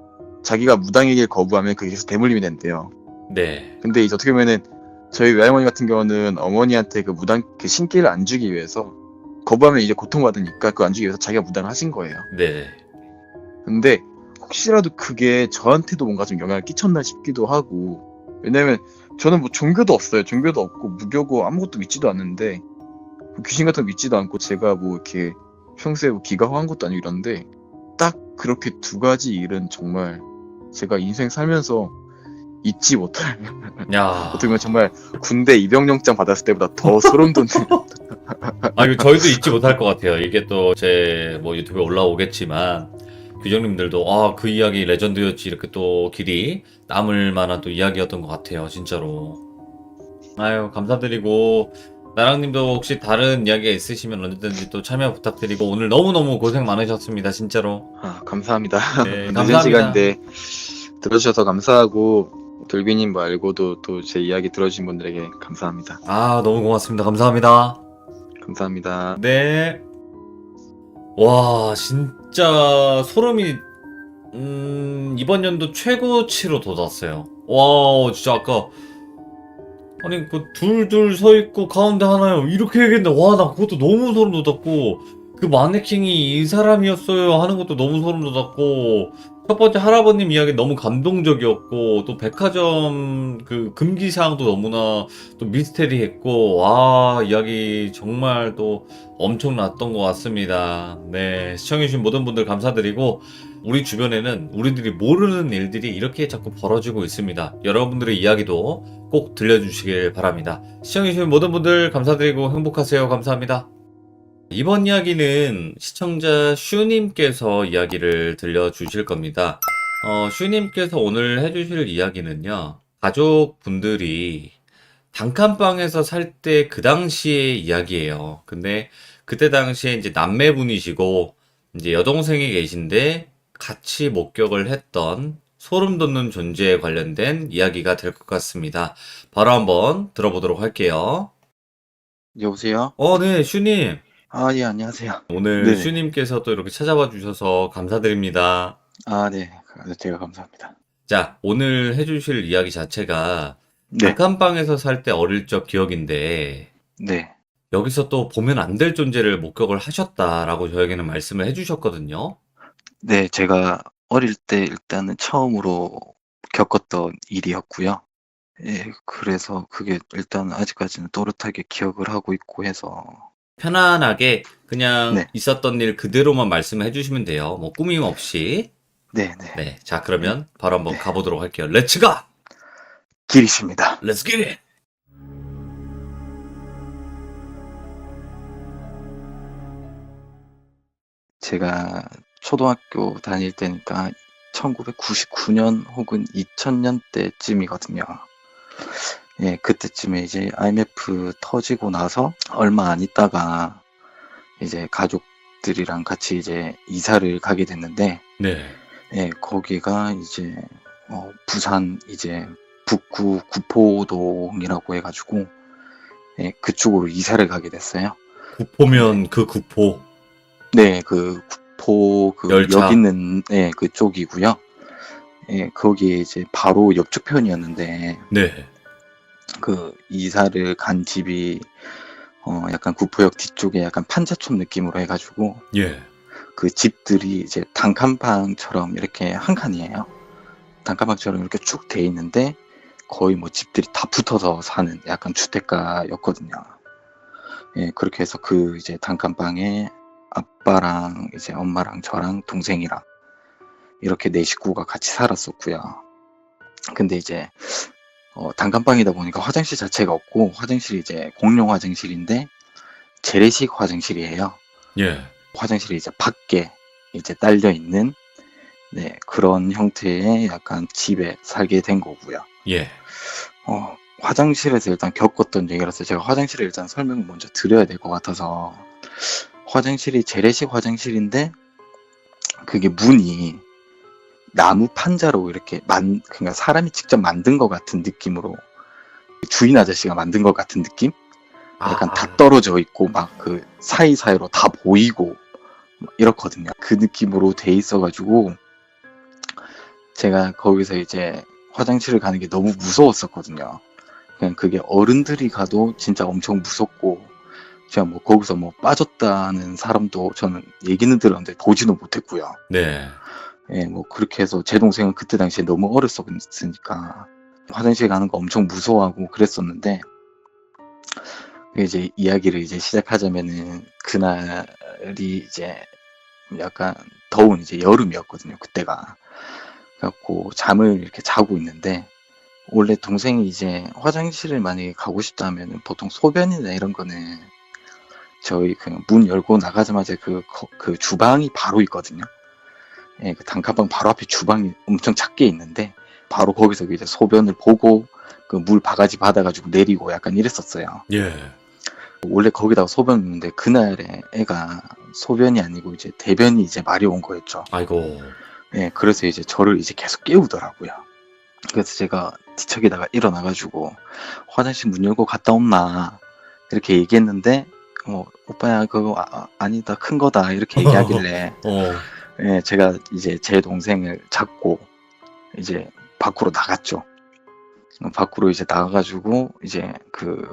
자기가 무당이길 거부하면 그게 계속 대물림이 된대요. 네. 근데 이제 어떻게 보면은 저희 외할머니 같은 경우는 어머니한테 그 신기를 안 주기 위해서 거부하면 이제 고통받으니까 그거 안 주기 위해서 자기가 무당을 하신 거예요. 네. 근데 혹시라도 그게 저한테도 뭔가 좀 영향을 끼쳤나 싶기도 하고 왜냐면 저는 뭐 종교도 없어요. 종교도 없고 무교고 아무것도 믿지도 않는데 귀신 같은 거 믿지도 않고 제가 뭐 이렇게 평소에 뭐 기가 허한 것도 아니고 이런데 딱 그렇게 두 가지 일은 정말 제가 인생 살면서 잊지 못할 야. 어떻게 보면 정말 군대 입영영장 받았을 때보다 더 소름 돋는 이거 저희도 잊지 못할 것 같아요. 이게 또 제 뭐 유튜브에 올라오겠지만 규정님들도 그 이야기 레전드였지 이렇게 또 길이 남을 만한 또 이야기였던 것 같아요. 진짜로. 아유, 감사드리고 나랑님도 혹시 다른 이야기가 있으시면 언제든지 또 참여 부탁드리고 오늘 너무너무 고생 많으셨습니다. 진짜로. 감사합니다. 네, 늦은 감사합니다. 시간인데 들어주셔서 감사하고 돌비님 말고도 또 제 이야기 들어주신 분들에게 감사합니다. 너무 고맙습니다. 감사합니다. 감사합니다. 네. 와, 진짜 소름이 이번 연도 최고치로 돋았어요. 와, 진짜 아까 아니 그 둘둘 서 있고 가운데 하나요 이렇게 얘기했는데 와, 나 그것도 너무 소름 돋았고 그 마네킹이 이 사람이었어요 하는 것도 너무 소름 돋았고 첫 번째 할아버님 이야기 너무 감동적이었고 또 백화점 그 금기 사항도 너무나 또 미스테리했고 와, 이야기 정말 또 엄청났던 것 같습니다. 네, 시청해주신 모든 분들 감사드리고 우리 주변에는 우리들이 모르는 일들이 이렇게 자꾸 벌어지고 있습니다. 여러분들의 이야기도 꼭 들려주시길 바랍니다. 시청해주신 모든 분들 감사드리고 행복하세요. 감사합니다. 이번 이야기는 시청자 슈님께서 이야기를 들려주실 겁니다. 슈님께서 오늘 해주실 이야기는요, 가족분들이 단칸방에서 살 때 그 당시의 이야기예요. 근데 그때 당시에 이제 남매분이시고 이제 여동생이 계신데 같이 목격을 했던 소름 돋는 존재에 관련된 이야기가 될 것 같습니다. 바로 한번 들어보도록 할게요. 여보세요? 네, 슈님. 예, 안녕하세요. 오늘 네네. 슈님께서 또 이렇게 찾아봐 주셔서 감사드립니다. 네. 제가 감사합니다. 자, 오늘 해주실 이야기 자체가 네. 단칸방에서 살 때 어릴 적 기억인데, 네. 여기서 또 보면 안 될 존재를 목격을 하셨다라고 저에게는 말씀을 해주셨거든요. 네, 제가 어릴 때 일단은 처음으로 겪었던 일이었고요. 예, 그래서 그게 일단 아직까지는 또렷하게 기억을 하고 있고 해서. 편안하게 그냥 네. 있었던 일 그대로만 말씀해 주시면 돼요. 뭐 꾸밈 없이. 네네. 네, 자, 그러면 바로 한번 가보도록 할게요. 렛츠 가! 길이십니다. 렛츠 기 잇! 제가 초등학교 다닐 때니까 1999년 혹은 2000년 때쯤이거든요. 예, 그때쯤에 이제 IMF 터지고 나서 얼마 안 있다가 이제 가족들이랑 같이 이제 이사를 가게 됐는데, 네. 예, 거기가 이제 부산 이제 북구 구포동이라고 해가지고, 예, 그쪽으로 이사를 가게 됐어요. 구포면 그 구포. 네, 그 구포 그 열차. 역 있는 그쪽이고요. 예, 거기에 이제 바로 옆쪽 편이었는데 네. 그 이사를 간 집이 약간 구포역 뒤쪽에 약간 판자촌 느낌으로 해가지고 예. 그 집들이 이제 단칸방처럼 이렇게 한 칸이에요. 단칸방처럼 이렇게 쭉 돼 있는데 거의 뭐 집들이 다 붙어서 사는 약간 주택가였거든요. 예, 그렇게 해서 그 이제 단칸방에 아빠랑 이제 엄마랑 저랑 동생이랑 이렇게 네 식구가 같이 살았었고요. 근데 이제 단칸방이다 보니까 화장실 자체가 없고 화장실이 이제 공용 화장실인데 재래식 화장실이에요. 예. 화장실이 이제 밖에 이제 딸려 있는 그런 형태의 약간 집에 살게 된 거고요. 예. 화장실에서 일단 겪었던 얘기라서 제가 화장실을 일단 설명을 먼저 드려야 될 것 같아서 화장실이 재래식 화장실인데 그게 문이 나무 판자로 이렇게 그러니까 사람이 직접 만든 것 같은 느낌으로 주인 아저씨가 만든 것 같은 느낌? 약간 다 떨어져 있고 막 그 사이사이로 다 보이고 이렇거든요. 그 느낌으로 돼 있어가지고 제가 거기서 이제 화장실을 가는 게 너무 무서웠었거든요. 그냥 그게 어른들이 가도 진짜 엄청 무섭고 제가 뭐 거기서 뭐 빠졌다는 사람도 저는 얘기는 들었는데 보지는 못했고요. 네. 예, 뭐 그렇게 해서 제 동생은 그때 당시에 너무 어렸었으니까 화장실 가는 거 엄청 무서워하고 그랬었는데 이제 이야기를 이제 시작하자면은 그날이 이제 약간 더운 이제 여름이었거든요. 그때가. 그래갖고 잠을 이렇게 자고 있는데 원래 동생이 이제 화장실을 만약에 가고 싶다면 보통 소변이나 이런 거는 저희 그 문 열고 나가자마자 그 주방이 바로 있거든요. 예, 그 단칸방 바로 앞에 주방이 엄청 작게 있는데 바로 거기서 이제 소변을 보고 그 물 바가지 받아가지고 내리고 약간 이랬었어요. 예. 원래 거기다가 소변 했는데 그날에 애가 소변이 아니고 이제 대변이 이제 마려운 거였죠. 아이고. 예, 그래서 이제 저를 이제 계속 깨우더라고요. 그래서 제가 뒤척이다가 일어나가지고 화장실 문 열고 갔다 온나 이렇게 얘기했는데 오빠야 그거 아니다 큰 거다 이렇게 얘기하길래 예, 제가 이제 제 동생을 잡고 이제 밖으로 나갔죠. 밖으로 이제 나가가지고 이제 그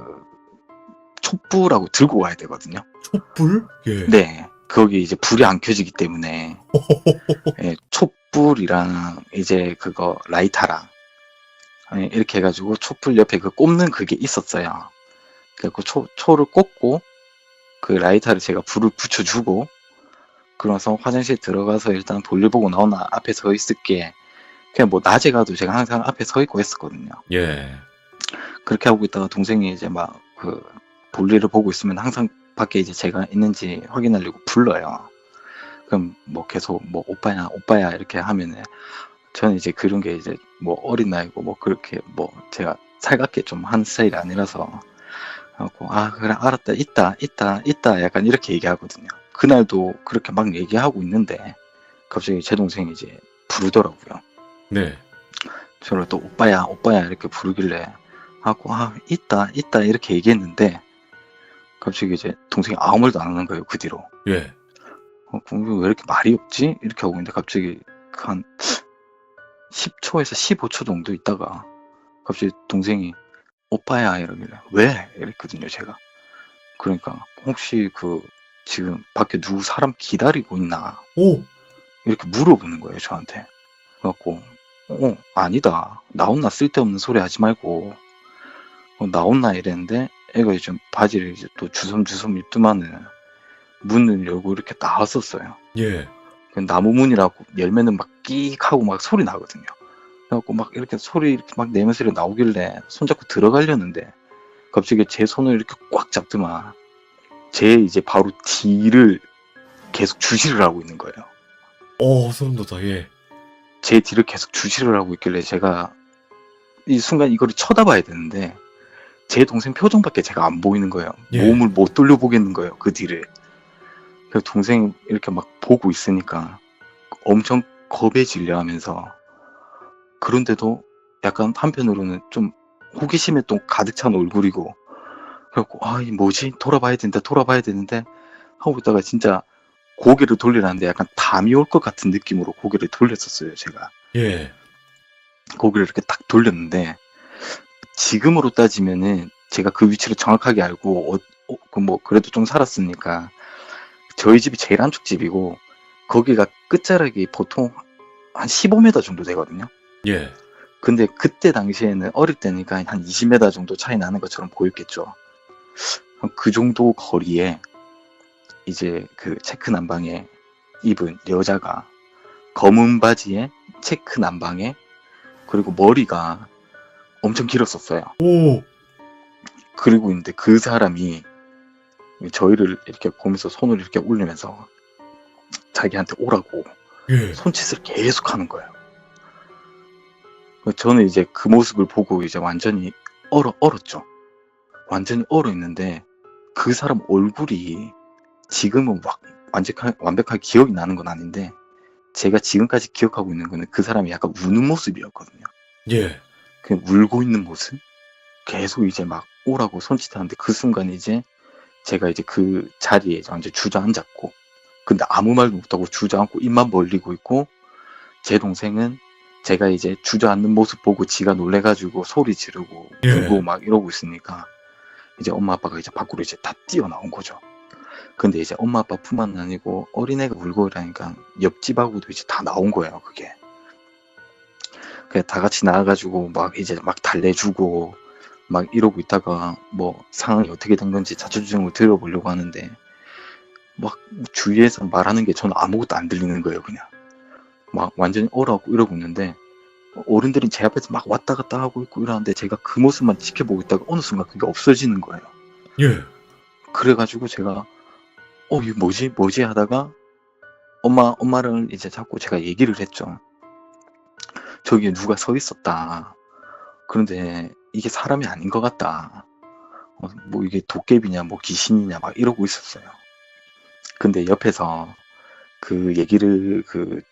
촛불하고 들고 가야 되거든요. 촛불? 예. 네, 거기 이제 불이 안 켜지기 때문에 예, 촛불이랑 이제 그거 라이터랑 예, 이렇게 해가지고 촛불 옆에 그 꼽는 그게 있었어요. 그래서 초를 꽂고 그 라이터를 제가 불을 붙여주고 그러면서 화장실 들어가서 일단 볼일 보고 나오나 앞에 서 있을게. 그냥 뭐 낮에 가도 제가 항상 앞에 서 있고 했었거든요. 예. 그렇게 하고 있다가 동생이 이제 막 그 볼일을 보고 있으면 항상 밖에 이제 제가 있는지 확인하려고 불러요. 그럼 뭐 계속 뭐 오빠야 이렇게 하면은 저는 이제 그런 게 이제 뭐 어린 나이고 뭐 그렇게 뭐 제가 살갑게 좀 하는 스타일이 아니라서 하고 그래 알았다 있다 약간 이렇게 얘기하거든요. 그날도 그렇게 막 얘기하고 있는데 갑자기 제 동생이 이제 부르더라고요. 네. 저를 또 오빠야 이렇게 부르길래 하고 있다 이렇게 얘기했는데 갑자기 이제 동생이 아무 말도 안 하는 거예요. 그 뒤로. 예. 왜 이렇게 말이 없지? 이렇게 하고 있는데 갑자기 한 10초에서 15초 정도 있다가 갑자기 동생이 오빠야 이러길래 왜? 이랬거든요 제가. 그러니까 혹시 그 지금 밖에 누구 사람 기다리고 있나? 오. 이렇게 물어보는 거예요 저한테. 그래갖고 아니다 나 혼나 쓸데없는 소리 하지 말고 나 혼나 이랬는데 애가 이제 바지를 이제 또 주섬주섬 입더만은 문을 열고 이렇게 나왔었어요. 예. 나무 문이라고 열면은 막 끼익 하고 막 소리 나거든요. 그래갖고 막 이렇게 소리 이렇게 막 내면서 나오길래 손잡고 들어가려는데 갑자기 제 손을 이렇게 꽉 잡더만 제 이제 바로 뒤를 계속 주시를 하고 있는 거예요. 소름 돋아. 예. 제 뒤를 계속 주시를 하고 있길래 제가 이 순간 이거를 쳐다봐야 되는데 제 동생 표정밖에 제가 안 보이는 거예요. 예. 몸을 못 돌려보겠는 거예요. 그 뒤를. 그래서 동생이 이렇게 막 보고 있으니까 엄청 겁에 질려 하면서 그런데도 약간 한편으로는 좀 호기심에 또 가득 찬 얼굴이고 그래갖고 이 뭐지? 돌아봐야 되는데 하고 있다가 진짜 고개를 돌리라는데 약간 담이 올 것 같은 느낌으로 고개를 돌렸었어요. 제가. 예. 고개를 이렇게 딱 돌렸는데 지금으로 따지면은 제가 그 위치를 정확하게 알고 뭐 그래도 좀 살았으니까 저희 집이 제일 한쪽 집이고 거기가 끝자락이 보통 한 15m 정도 되거든요. 예. 근데 그때 당시에는 어릴 때니까 한 20m 정도 차이 나는 것처럼 보였겠죠. 그 정도 거리에 이제 그 체크 남방에 입은 여자가 검은 바지에 체크 남방에 그리고 머리가 엄청 길었었어요. 오. 그리고 있는데 그 사람이 저희를 이렇게 보면서 손을 이렇게 올리면서 자기한테 오라고 예. 손짓을 계속 하는 거예요. 저는 이제 그 모습을 보고 이제 완전히 얼었죠. 완전히 얼어 있는데 그 사람 얼굴이 지금은 막 완벽하게 기억이 나는 건 아닌데 제가 지금까지 기억하고 있는 거는 그 사람이 약간 우는 모습이었거든요. 예. 그 울고 있는 모습? 계속 이제 막 오라고 손짓하는데 그 순간 이제 제가 이제 그 자리에 완전 주저앉았고 근데 아무 말도 못하고 주저앉고 입만 벌리고 있고 제 동생은 제가 이제 주저앉는 모습 보고 지가 놀래가지고 소리 지르고 울고 막 이러고 있으니까 이제 엄마 아빠가 이제 밖으로 이제 다 뛰어나온 거죠. 근데 이제 엄마 아빠 뿐만 아니고 어린애가 울고 이러니까 옆집하고도 이제 다 나온 거예요 그게. 그냥 다 같이 나와가지고 막 이제 막 달래주고 막 이러고 있다가 뭐 상황이 어떻게 된 건지 자초지종을 들어보려고 하는데 막 주위에서 말하는 게 저는 아무것도 안 들리는 거예요 그냥. 막 완전히 얼어갖고 이러고 있는데 어른들이 제 앞에서 막 왔다 갔다 하고 있고 이러는데 제가 그 모습만 지켜보고 있다가 어느 순간 그게 없어지는 거예요. 예. 그래가지고 제가 이게 뭐지 하다가 엄마를 이제 자꾸 제가 얘기를 했죠. 저기에 누가 서 있었다. 그런데 이게 사람이 아닌 것 같다. 뭐 이게 도깨비냐 뭐 귀신이냐 막 이러고 있었어요. 근데 옆에서 그 얘기를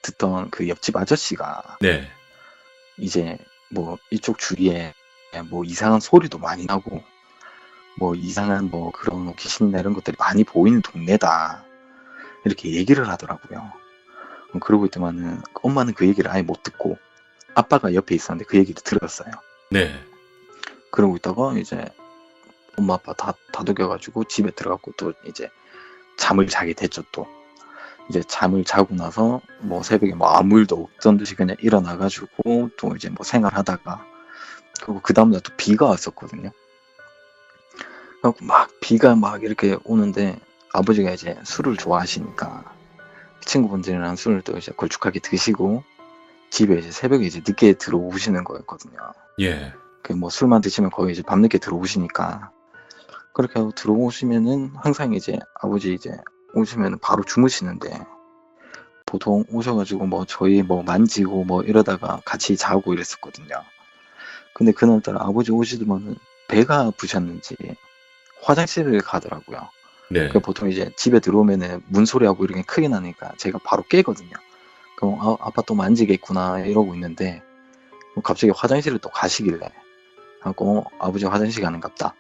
듣던 그 옆집 아저씨가 네. 이제 뭐 이쪽 주위에 뭐 이상한 소리도 많이 나고 뭐 이상한 뭐 그런 귀신이나 이런 것들이 많이 보이는 동네다. 이렇게 얘기를 하더라고요. 그러고 있더만은 엄마는 그 얘기를 아예 못 듣고 아빠가 옆에 있었는데 그 얘기를 들었어요. 네. 그러고 있다가 이제 엄마 아빠 다 다독여가지고 집에 들어갔고 또 이제 잠을 자게 됐죠. 또 이제 잠을 자고 나서 뭐 새벽에 뭐 아무 일도 없던 듯이 그냥 일어나가지고 또 이제 뭐 생활하다가 그리고 그 다음날 또 비가 왔었거든요. 그래갖고 막 비가 막 이렇게 오는데 아버지가 이제 술을 좋아하시니까 친구분들이랑 술을 또 이제 걸쭉하게 드시고 집에 이제 새벽에 이제 늦게 들어오시는 거였거든요. 예. 그 뭐 술만 드시면 거의 이제 밤늦게 들어오시니까 그렇게 하고 들어오시면은 항상 이제 아버지 이제 오시면 바로 주무시는데 보통 오셔가지고 뭐 저희 뭐 만지고 뭐 이러다가 같이 자고 이랬었거든요. 근데 그날따라 아버지 오시더만은 배가 아프셨는지 화장실을 가더라고요. 네. 그 보통 이제 집에 들어오면은 문소리하고 이렇게 크게 나니까 제가 바로 깨거든요. 그럼 아빠 또 만지겠구나 이러고 있는데 갑자기 화장실을 또 가시길래 하고 아버지 화장실 가는갑다.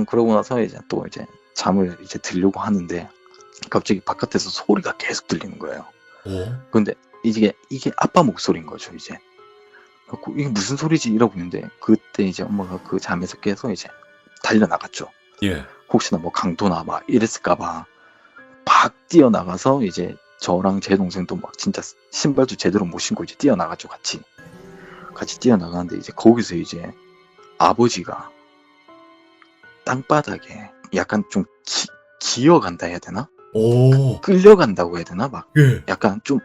그러고 나서 이제 또 이제 잠을 이제 들려고 하는데 갑자기 바깥에서 소리가 계속 들리는 거예요. 오. 근데 이게 아빠 목소리인 거죠 이제. 그래갖고 이게 무슨 소리지 이러고 있는데 그때 이제 엄마가 그 잠에서 깨서 이제 달려나갔죠. 예. 혹시나 뭐 강도나 막 이랬을까봐 팍 뛰어나가서 이제 저랑 제 동생도 막 진짜 신발도 제대로 못 신고 이제 뛰어나갔죠. 같이 뛰어나가는데 이제 거기서 이제 아버지가 땅바닥에 약간 좀 기어간다 해야 되나? 오. 끌려간다고 해야 되나? 막 예. 약간 좀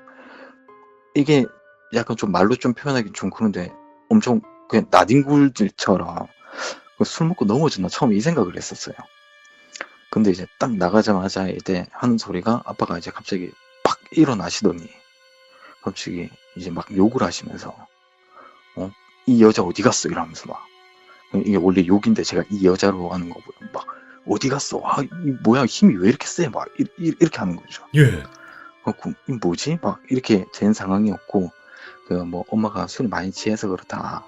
이게 약간 좀 말로 좀 표현하기 좀 그런데 엄청 그냥 나뒹굴들처럼 술 먹고 넘어졌나 처음에 이 생각을 했었어요. 근데 이제 딱 나가자마자 이제 하는 소리가 아빠가 이제 갑자기 팍 일어나시더니 갑자기 이제 막 욕을 하시면서 이 여자 어디 갔어 이러면서 막 이게 원래 욕인데 제가 이 여자로 하는 거고요. 막 어디 갔어? 이 뭐야 힘이 왜 이렇게 세? 막 이렇게 하는 거죠. 예. 이 뭐지? 막 이렇게 된 상황이었고 그 뭐 엄마가 술이 많이 취해서 그렇다.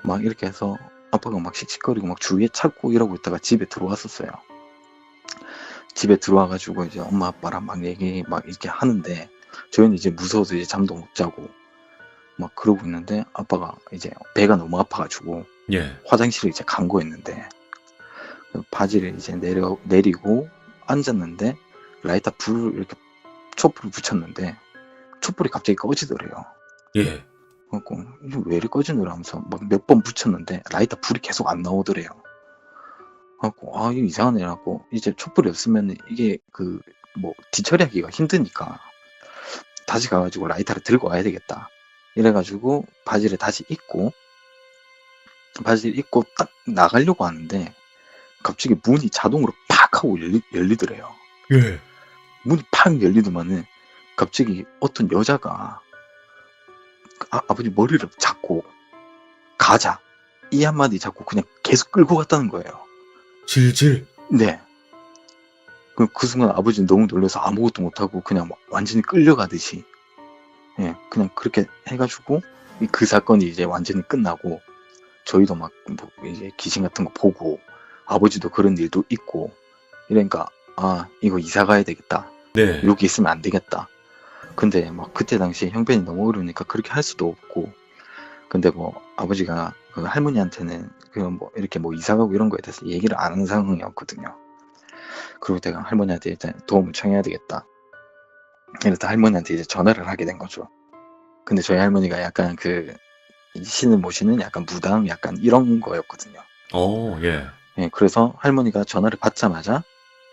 막 이렇게 해서 아빠가 막 씩씩거리고 막 주위에 찾고 이러고 있다가 집에 들어왔었어요. 집에 들어와가지고 이제 엄마 아빠랑 막 얘기 막 이렇게 하는데 저희는 이제 무서워서 이제 잠도 못 자고 막 그러고 있는데 아빠가 이제 배가 너무 아파가지고 예. 화장실에 이제 간 거였는데 바지를 이제 내리고 앉았는데 라이터 불을 이렇게 촛불을 붙였는데 촛불이 갑자기 꺼지더래요. 예. 그래갖고 이게 왜 이렇게 꺼지노라 하면서 막 몇 번 붙였는데 라이터 불이 계속 안 나오더래요. 그래갖고 이거 이상하네 라고 이제 촛불이 없으면 이게 그 뭐 뒤처리하기가 힘드니까 다시 가가지고 라이터를 들고 와야 되겠다. 이래가지고 바지를 다시 입고 딱 나가려고 하는데 갑자기 문이 자동으로 팍 하고 열리더래요. 예. 문이 팍 열리더만은 갑자기 어떤 여자가 아버지 머리를 잡고 가자 이 한마디 잡고 그냥 계속 끌고 갔다는 거예요. 질질. 네. 그 순간 아버지는 너무 놀라서 아무것도 못하고 그냥 막 완전히 끌려가듯이 그냥 그렇게 해가지고 그 사건이 이제 완전히 끝나고 저희도 막 뭐 이제 귀신 같은 거 보고 아버지도 그런 일도 있고 이러니까 이거 이사 가야 되겠다. 네. 여기 있으면 안 되겠다. 근데 막 그때 당시에 형편이 너무 어려우니까 그렇게 할 수도 없고 근데 뭐 아버지가 그 할머니한테는 그 뭐 이렇게 뭐 이사 가고 이런 거에 대해서 얘기를 안 하는 상황이었거든요. 그리고 내가 할머니한테 일단 도움을 청해야 되겠다. 이랬다 할머니한테 이제 전화를 하게 된 거죠. 근데 저희 할머니가 약간 그 신을 모시는 약간 무당 약간 이런 거였거든요. 예. 그래서 할머니가 전화를 받자마자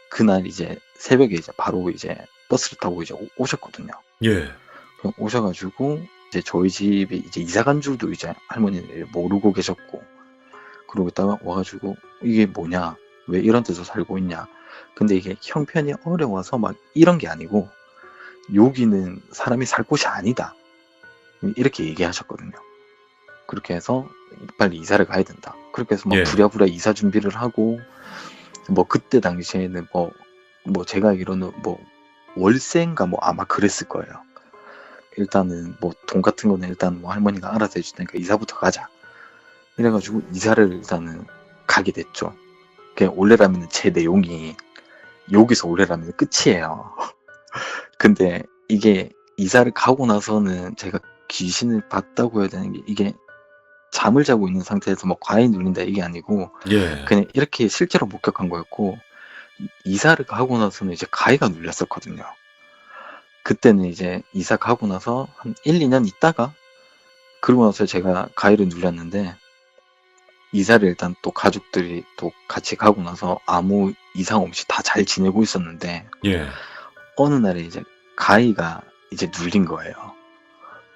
그날 이제 새벽에 이제 바로 이제 버스를 타고 이제 오셨거든요. 예. 오셔가지고 이제 저희 집에 이제 이사 간 줄도 이제 할머니는 모르고 계셨고 그러고 있다가 와가지고 이게 뭐냐 왜 이런 데서 살고 있냐 근데 이게 형편이 어려워서 막 이런 게 아니고 여기는 사람이 살 곳이 아니다. 이렇게 얘기하셨거든요. 그렇게 해서 빨리 이사를 가야 된다. 그렇게 해서 막 예. 부랴부랴 이사 준비를 하고 뭐 그때 당시에는 뭐 제가 알기로는 뭐 월세인가 뭐 아마 그랬을 거예요. 일단은 뭐 돈 같은 거는 일단 뭐 할머니가 알아서 해줄 테니까 이사부터 가자. 이래가지고 이사를 일단은 가게 됐죠. 그냥 원래라면 제 내용이 여기서 원래라면 끝이에요. 근데 이게 이사를 가고 나서는 제가 귀신을 봤다고 해야 되는 게 이게 잠을 자고 있는 상태에서 뭐 과잉 눌린다 이게 아니고 예. 그냥 이렇게 실제로 목격한 거였고 이사를 가고 나서는 이제 가위가 눌렸었거든요. 그때는 이제 이사 가고 나서 한 1, 2년 있다가 그러고 나서 제가 가위를 눌렸는데 이사를 일단 또 가족들이 또 같이 가고 나서 아무 이상 없이 다 잘 지내고 있었는데 예. 어느 날에 이제 가위가 이제 눌린 거예요.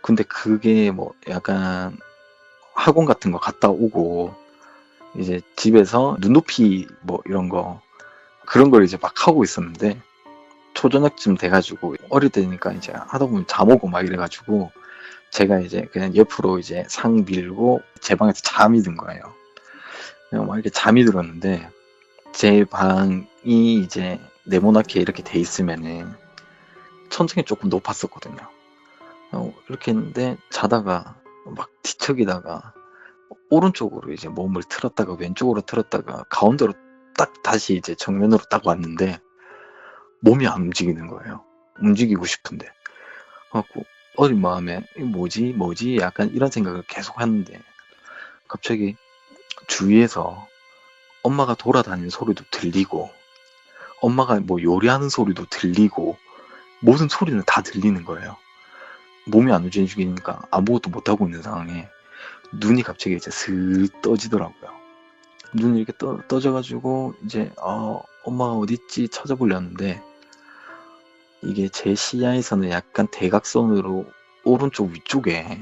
근데 그게 뭐 약간 학원 같은 거 갔다 오고 이제 집에서 눈높이 뭐 이런 거 그런 걸 이제 막 하고 있었는데 초저녁쯤 돼가지고 어릴 때니까 이제 하다 보면 잠 오고 막 이래가지고 제가 이제 그냥 옆으로 이제 상 밀고 제 방에서 잠이 든 거예요. 그냥 막 이렇게 잠이 들었는데 제 방이 이제 네모나게 이렇게 돼 있으면은 천장이 조금 높았었거든요. 이렇게 했는데 자다가 막 뒤척이다가 오른쪽으로 이제 몸을 틀었다가 왼쪽으로 틀었다가 가운데로 딱 다시 이제 정면으로 딱 왔는데 몸이 안 움직이는 거예요. 움직이고 싶은데. 그래갖고 어린 마음에 이게 뭐지 약간 이런 생각을 계속 하는데 갑자기 주위에서 엄마가 돌아다니는 소리도 들리고 엄마가 뭐 요리하는 소리도 들리고 모든 소리는 다 들리는 거예요. 몸이 안 움직이니까 아무것도 못하고 있는 상황에 눈이 갑자기 이제 슬 떠지더라고요. 눈이 이렇게 떠져가지고 이제 엄마가 어딨지 찾아보려는데 이게 제 시야에서는 약간 대각선으로 오른쪽 위쪽에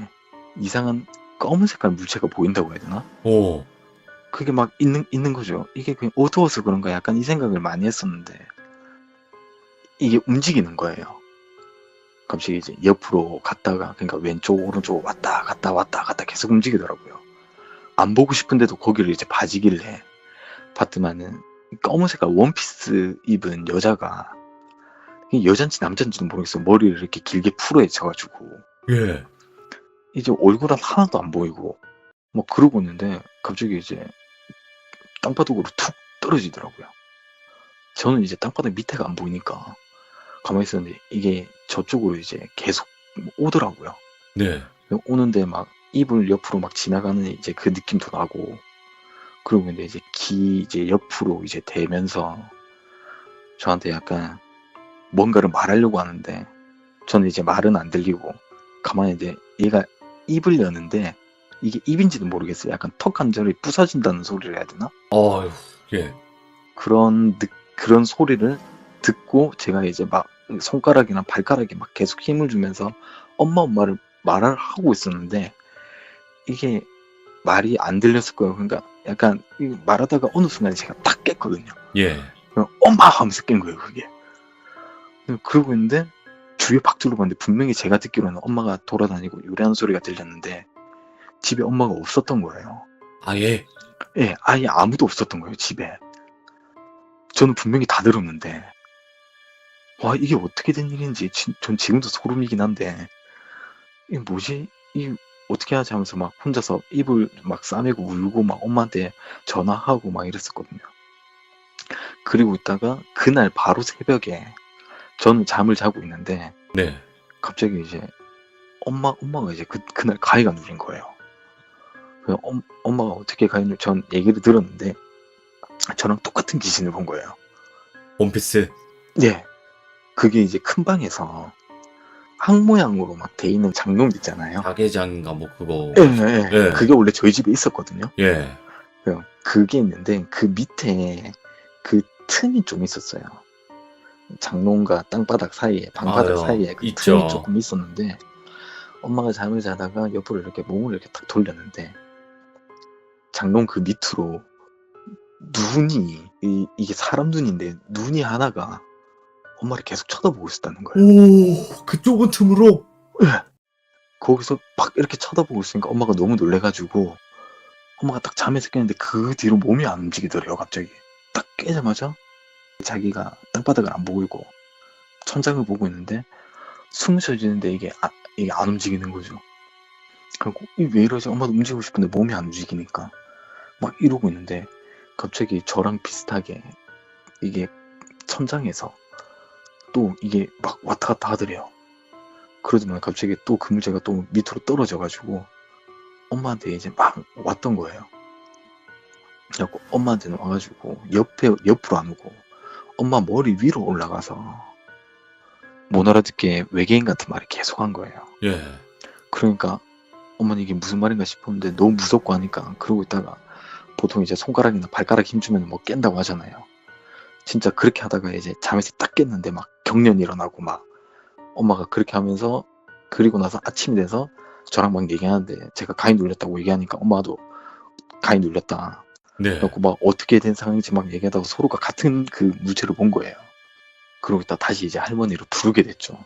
이상한 검은 색깔 물체가 보인다고 해야 되나? 오. 그게 막 있는 거죠. 이게 그냥 어두워서 그런가 약간 이 생각을 많이 했었는데 이게 움직이는 거예요. 갑자기 이제 옆으로 갔다가 그러니까 왼쪽 오른쪽 왔다 갔다 계속 움직이더라고요. 안 보고 싶은데도 거기를 이제 봐지길래 봤더만은 검은 색깔 원피스 입은 여자가 이게 여잔지 남잔지는 모르겠어요. 머리를 이렇게 길게 풀어헤쳐가지고 예. 이제 얼굴은 하나도 안 보이고 뭐 그러고 있는데 갑자기 이제 땅바닥으로 툭 떨어지더라고요. 저는 이제 땅바닥 밑에가 안 보이니까 가만히 있었는데 이게 저쪽으로 이제 계속 오더라고요. 네. 오는데 막 이불 옆으로 막 지나가는 이제 그 느낌도 나고 그러고 근데 이제 이제 옆으로 이제 대면서 저한테 약간 뭔가를 말하려고 하는데 저는 이제 말은 안 들리고 가만히 이제 얘가 입을 여는데 이게 입인지는 모르겠어요. 약간 턱 한 절이 부서진다는 소리를 해야 되나? 어휴. 예. 그런 소리를 듣고 제가 이제 막 손가락이나 발가락에 막 계속 힘을 주면서 엄마를 말을 하고 있었는데 이게 말이 안 들렸을 거예요. 그러니까 약간 말하다가 어느 순간에 제가 딱 깼거든요. 예. 엄마 하면서 깬 거예요, 그게. 그러고 있는데 주위에 박 둘러봤는데 분명히 제가 듣기로는 엄마가 돌아다니고 요리하는 소리가 들렸는데 집에 엄마가 없었던 거예요. 아, 예. 예, 아예 아무도 없었던 거예요, 집에. 저는 분명히 다 들었는데 와 이게 어떻게 된 일인지 전 지금도 소름이긴 한데 이게 뭐지? 이 어떻게 하지 하면서 막 혼자서 입을 막 싸매고 울고 막 엄마한테 전화하고 막 이랬었거든요. 그리고 있다가 그날 바로 새벽에 저는 잠을 자고 있는데 네. 갑자기 이제 엄마가 이제 그날 가위가 눌린 거예요. 엄마가 어떻게 가위를 전 얘기를 들었는데 저랑 똑같은 귀신을 본 거예요. 원피스. 네. 그게 이제 큰 방에서 항 모양으로 막 돼 있는 장롱 있잖아요. 자개장인가 뭐 그거. 예. 예. 그게 원래 저희 집에 있었거든요. 예. 그게 있는데 그 밑에 그 틈이 좀 있었어요. 장롱과 땅바닥 사이에 방바닥 아유, 사이에 그 있죠. 틈이 조금 있었는데 엄마가 잠을 자다가 옆으로 이렇게 몸을 이렇게 딱 돌렸는데 장롱 그 밑으로 눈이 이게 사람 눈인데 눈이 하나가 엄마를 계속 쳐다보고 있었다는 거예요. 오, 그 좁은 틈으로? 거기서 막 이렇게 쳐다보고 있으니까 엄마가 너무 놀래가지고 엄마가 딱 잠에서 깼는데 그 뒤로 몸이 안 움직이더래요. 갑자기 딱 깨자마자 자기가 땅바닥을 안 보고 있고 천장을 보고 있는데 숨 쉬어지는데 이게 안 움직이는 거죠. 그리고 왜 이러지? 엄마도 움직이고 싶은데 몸이 안 움직이니까 막 이러고 있는데 갑자기 저랑 비슷하게 이게 천장에서 또 이게 막 왔다 갔다 하더래요. 그러더니 갑자기 또 그물체가 또 밑으로 떨어져가지고 엄마한테 이제 막 왔던 거예요. 그래갖고 엄마한테는 와가지고 옆으로 안 오고 엄마 머리 위로 올라가서 못 알아듣게 외계인 같은 말을 계속 한 거예요. 예. 그러니까 어머니 이게 무슨 말인가 싶었는데 너무 무섭고 하니까 그러고 있다가 보통 이제 손가락이나 발가락 힘주면 뭐 깬다고 하잖아요. 진짜 그렇게 하다가 이제 잠에서 딱 깼는데 막 경련이 일어나고 막 엄마가 그렇게 하면서 그리고 나서 아침이 돼서 저랑 막 얘기하는데 제가 가위 눌렸다고 얘기하니까 엄마도 가위 눌렸다. 네. 그래갖고 막 어떻게 된 상황인지 막 얘기하다가 서로가 같은 그 물체를 본 거예요. 그러고 있다 다시 이제 할머니를 부르게 됐죠.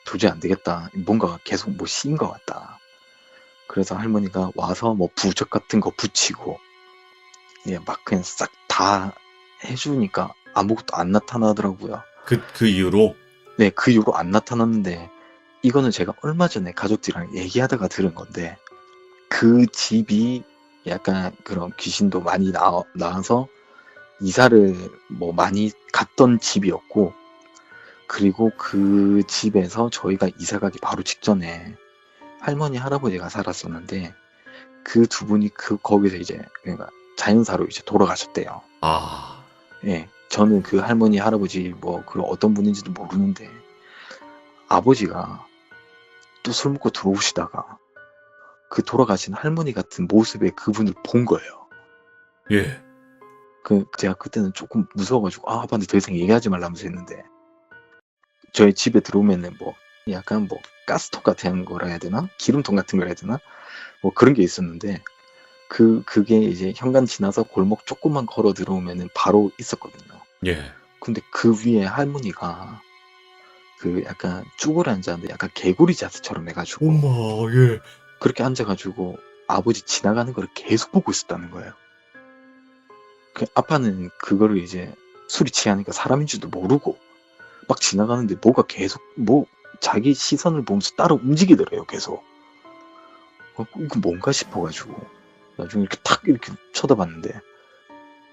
도저히 안 되겠다. 뭔가 계속 뭐 씌인 것 같다. 그래서 할머니가 와서 뭐 부적 같은 거 붙이고 예, 막 그냥 싹 다 해주니까 아무것도 안 나타나더라고요. 그 이후로? 네, 그 이후로 안 나타났는데 이거는 제가 얼마 전에 가족들이랑 얘기하다가 들은 건데 그 집이 약간 그런 귀신도 많이 나와서 이사를 뭐 많이 갔던 집이었고 그리고 그 집에서 저희가 이사 가기 바로 직전에 할머니 할아버지가 살았었는데 그 두 분이 거기서 이제 그러니까 자연사로 이제 돌아가셨대요. 아, 예, 저는 그 할머니 할아버지 뭐 그 어떤 분인지도 모르는데 아버지가 또 술 먹고 들어오시다가 그 돌아가신 할머니 같은 모습의 그분을 본 거예요. 예. 제가 그때는 조금 무서워가지고 아빠한테 더 이상 얘기하지 말라면서 했는데 저희 집에 들어오면은 뭐 약간 뭐 가스통 같은 거라 해야 되나? 기름통 같은 거 해야 되나? 뭐 그런 게 있었는데 그게 이제 현관 지나서 골목 조금만 걸어 들어오면은 바로 있었거든요. 예. 근데 그 위에 할머니가 그 약간 쭈그려 앉았는데 약간 개구리 자세처럼 해가지고 엄마, 예. 그렇게 앉아가지고 아버지 지나가는 걸 계속 보고 있었다는 거예요. 그 아빠는 그거를 이제 술이 취하니까 사람인지도 모르고 막 지나가는데 뭐가 계속 뭐 자기 시선을 보면서 따로 움직이더래요. 계속. 이거 뭔가 싶어가지고 나중에 이렇게 탁 이렇게 쳐다봤는데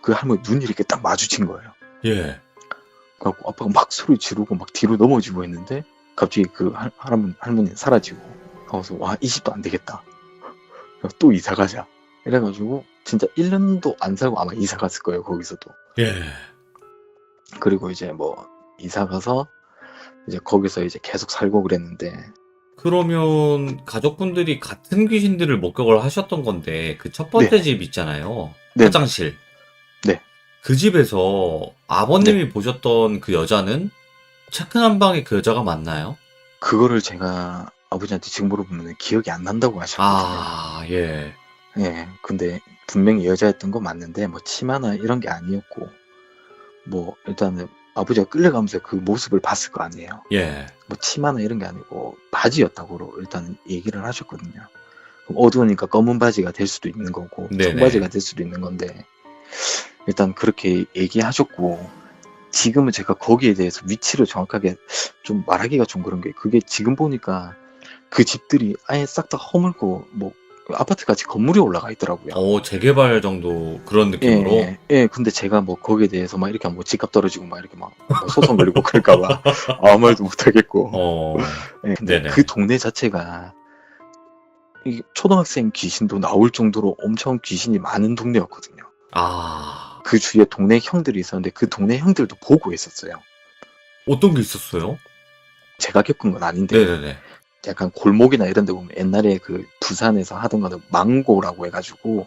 그 할머니 눈이 이렇게 딱 마주친 거예요. 예. 그래갖고 아빠가 막 소리 지르고 막 뒤로 넘어지고 했는데 갑자기 그 할머니는 사라지고 하고서 와 이 집도 안 되겠다. 또 이사 가자. 이래가지고 진짜 1년도 안 살고 아마 이사 갔을 거예요. 거기서도. 예. 그리고 이제 뭐 이사 가서 이제 거기서 이제 계속 살고 그랬는데 그러면 가족분들이 같은 귀신들을 목격을 하셨던 건데 그 첫 번째 네. 집 있잖아요. 네. 화장실. 네. 그 집에서 아버님이 보셨던 그 여자는 체크한 방에 그 여자가 맞나요? 그거를 제가 아버지한테 지금 물어보면 기억이 안 난다고 하셨거든요. 아, 예. 예, 근데 분명히 여자였던 거 맞는데 뭐 치마나 이런 게 아니었고 뭐 일단은 아버지가 끌려가면서 그 모습을 봤을 거 아니에요. 예. 뭐 치마나 이런 게 아니고 바지였다고 일단 얘기를 하셨거든요. 어두우니까 검은 바지가 될 수도 있는 거고 네네. 청바지가 될 수도 있는 건데 일단 그렇게 얘기하셨고 지금은 제가 거기에 대해서 위치를 정확하게 좀 말하기가 좀 그런 게 그게 지금 보니까 그 집들이 아예 싹 다 허물고 뭐 아파트같이 건물이 올라가 있더라고요. 재개발 정도 그런 느낌으로? 예, 근데 제가 뭐 거기에 대해서 막 이렇게 뭐 집값 떨어지고 막 이렇게 막 소송 걸리고 그럴까봐 아무 말도 못하겠고. 예, 근데 네네. 그 동네 자체가 이 초등학생 귀신도 나올 정도로 엄청 귀신이 많은 동네였거든요. 아, 그 주위에 동네 형들이 있었는데 그 동네 형들도 보고 있었어요. 어떤 게 있었어요? 제가 겪은 건 아닌데 네네네. 약간 골목이나 이런 데 보면 옛날에 그 부산에서 하던 거는 망고라고 해가지고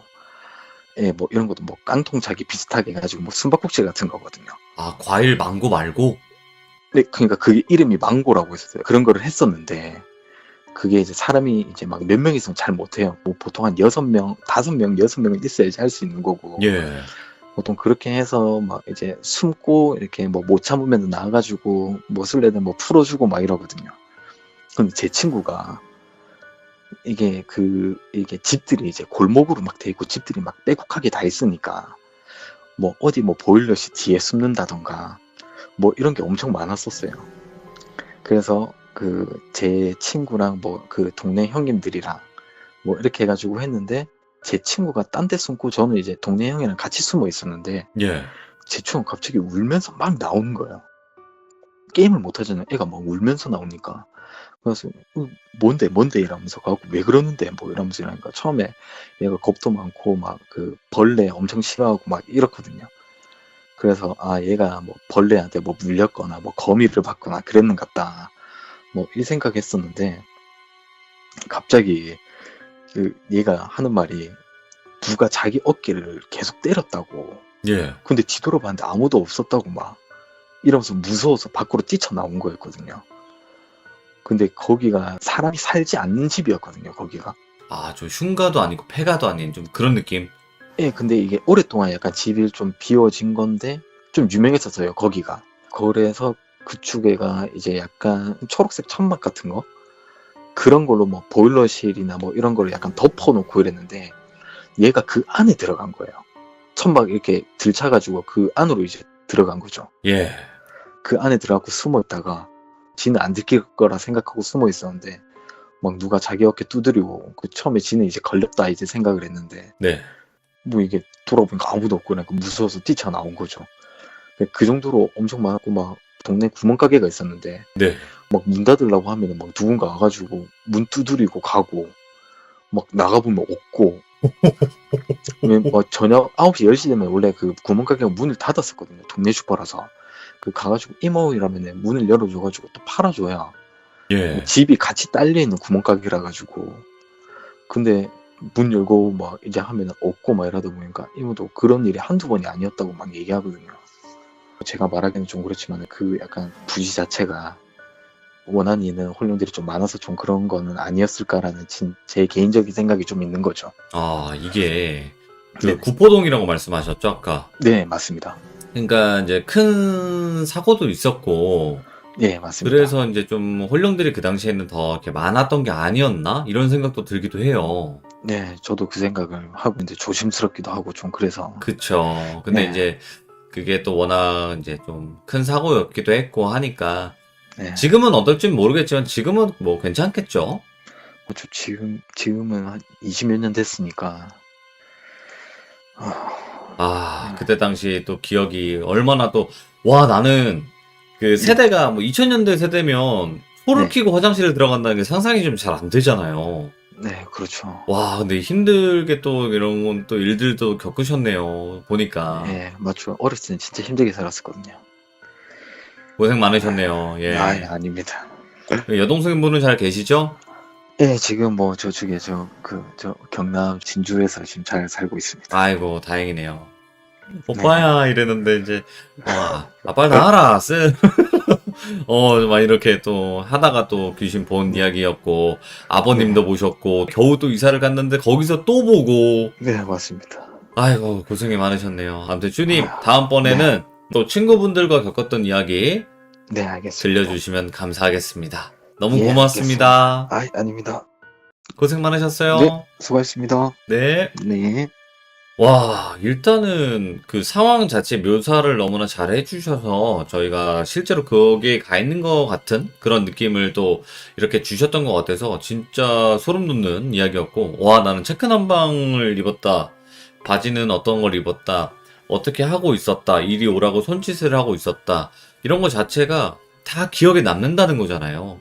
예, 뭐 이런 것도 뭐 깡통차기 비슷하게 해가지고 뭐 숨바꼭질 같은 거거든요. 아, 과일 망고 말고? 네, 그러니까 그게 이름이 망고라고 했었어요. 그런 거를 했었는데 그게 이제 사람이 이제 막 몇 명 있으면 잘 못해요. 뭐 보통 한 6명, 5명, 6명은 있어야지 할 수 있는 거고 예. 보통 그렇게 해서 막 이제 숨고 이렇게 뭐 못 참으면 나와가지고 뭐 술래들 뭐 풀어주고 막 이러거든요. 근데 제 친구가 이게 집들이 이제 골목으로 막 돼 있고 집들이 막 빼곡하게 다 있으니까 뭐 어디 뭐 보일러실 뒤에 숨는다던가 뭐 이런 게 엄청 많았었어요. 그래서 그 제 친구랑 뭐 그 동네 형님들이랑 뭐 이렇게 해가지고 했는데 제 친구가 딴 데 숨고 저는 이제 동네 형이랑 같이 숨어 있었는데 예. 제 친구가 갑자기 울면서 막 나오는 거예요. 게임을 못 하잖아요. 애가 막 울면서 나오니까. 그래서 뭔데 이러면서 가고 왜 그러는데 뭐 이러면서 이러니까 처음에 얘가 겁도 많고 막 그 벌레 엄청 싫어하고 막 이렇거든요. 그래서 아 얘가 뭐 벌레한테 뭐 물렸거나 뭐 거미를 받거나 그랬는갑다 뭐 이 생각했었는데 갑자기 그 얘가 하는 말이 누가 자기 어깨를 계속 때렸다고. 예. 근데 뒤돌아봤는데 아무도 없었다고 막 이러면서 무서워서 밖으로 뛰쳐나온 거였거든요. 근데 거기가 사람이 살지 않는 집이었거든요, 거기가. 아, 좀 흉가도 아니고 폐가도 아닌 좀 그런 느낌. 예, 근데 이게 오랫동안 약간 집이 좀 비워진 건데 좀 유명했었어요, 거기가. 그래서 그쪽에가 이제 약간 초록색 천막 같은 거 그런 걸로 뭐 보일러실이나 뭐 이런 걸 약간 덮어놓고 이랬는데 얘가 그 안에 들어간 거예요. 천막 이렇게 들쳐가지고 그 안으로 이제 들어간 거죠. 예. 그 안에 들어가고 숨어 있다가 지는 안 들킬 거라 생각하고 숨어 있었는데 막 누가 자기 어깨 두드리고 그 처음에 지는 이제 걸렸다 이제 생각을 했는데 네. 뭐 이게 돌아보니까 아무도 없고 그러니까 무서워서 뛰쳐나온 거죠. 그 정도로 엄청 많았고 막 동네 구멍가게가 있었는데 네. 막 문 닫으려고 하면은 막 누군가 와가지고 문 두드리고 가고 막 나가보면 없고 뭐 저녁 9시 10시 되면 원래 그 구멍가게가 문을 닫았었거든요. 동네 슈퍼라서 그 가가지고 이모 이러면은 문을 열어줘가지고 또 팔아줘야 예. 집이 같이 딸려있는 구멍가게라 가지고 근데 문 열고 막 이제 하면 없고 막 이러다 보니까 이모도 그런 일이 한두 번이 아니었다고 막 얘기하거든요. 제가 말하기는 좀 그렇지만 그 약간 부지 자체가 원한이 있는 혼령들이 좀 많아서 좀 그런 거는 아니었을까라는 제 개인적인 생각이 좀 있는 거죠. 아, 이게 그 네. 구포동이라고 말씀하셨죠, 아까. 네, 맞습니다. 그러니까 이제 큰 사고도 있었고 네, 맞습니다. 그래서 이제 좀 혼령들이 그 당시에는 더 이렇게 많았던 게 아니었나? 이런 생각도 들기도 해요. 네, 저도 그 생각을 하고 이제 조심스럽기도 하고 좀 그래서 그쵸. 근데 네. 이제 그게 또 워낙 이제 좀 큰 사고였기도 했고 하니까 네. 지금은 어떨진 모르겠지만 지금은 뭐 괜찮겠죠. 저 지금은 한 20몇 년 됐으니까 아, 그때 당시 또 기억이 얼마나 또, 와, 나는 그 세대가 뭐 2000년대 세대면 초를 네. 켜고 화장실을 들어간다는 게 상상이 좀 잘 안 되잖아요. 네, 그렇죠. 와, 근데 힘들게 또 이런 건 또 일들도 겪으셨네요. 보니까. 네, 맞죠. 어렸을 땐 진짜 힘들게 살았었거든요. 고생 많으셨네요. 예. 아, 아닙니다. 여동생분은 잘 계시죠? 예, 지금 뭐 저쪽에 저 경남 진주에서 지금 잘 살고 있습니다. 아이고, 다행이네요. 오빠야, 이랬는데 이제, 빨리 나와라, 쓱. 막 이렇게 또 하다가 또 귀신 본 이야기였고, 아버님도 모셨고, 겨우 또 이사를 갔는데 거기서 또 보고, 네, 맞습니다. 아이고, 고생이 많으셨네요. 아무튼 주님, 다음번에는 또 친구분들과 겪었던 이야기 네, 알겠습니다. 들려주시면 감사하겠습니다. 너무 예, 고맙습니다. 아닙니다. 고생 많으셨어요. 네, 수고하셨습니다. 네. 네. 와, 일단은 그 상황 자체 묘사를 너무나 잘 해주셔서 저희가 실제로 거기에 가 있는 것 같은 그런 느낌을 또 이렇게 주셨던 것 같아서 진짜 소름 돋는 이야기였고, 와, 나는 체크 남방을 입었다. 바지는 어떤 걸 입었다. 어떻게 하고 있었다. 이리 오라고 손짓을 하고 있었다. 이런 거 자체가 다 기억에 남는다는 거잖아요.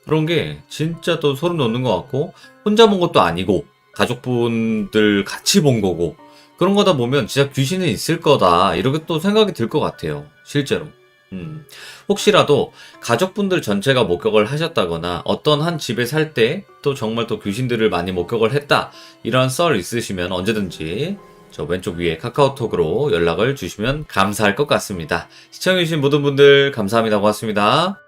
그런 게 진짜 또 소름 돋는 것 같고, 혼자 본 것도 아니고, 가족분들 같이 본 거고, 그런 거다 보면 진짜 귀신은 있을 거다. 이렇게 또 생각이 들 것 같아요. 실제로. 혹시라도 가족분들 전체가 목격을 하셨다거나 어떤 한 집에 살 때 또 정말 또 귀신들을 많이 목격을 했다. 이런 썰 있으시면 언제든지 저 왼쪽 위에 카카오톡으로 연락을 주시면 감사할 것 같습니다. 시청해주신 모든 분들 감사합니다. 고맙습니다.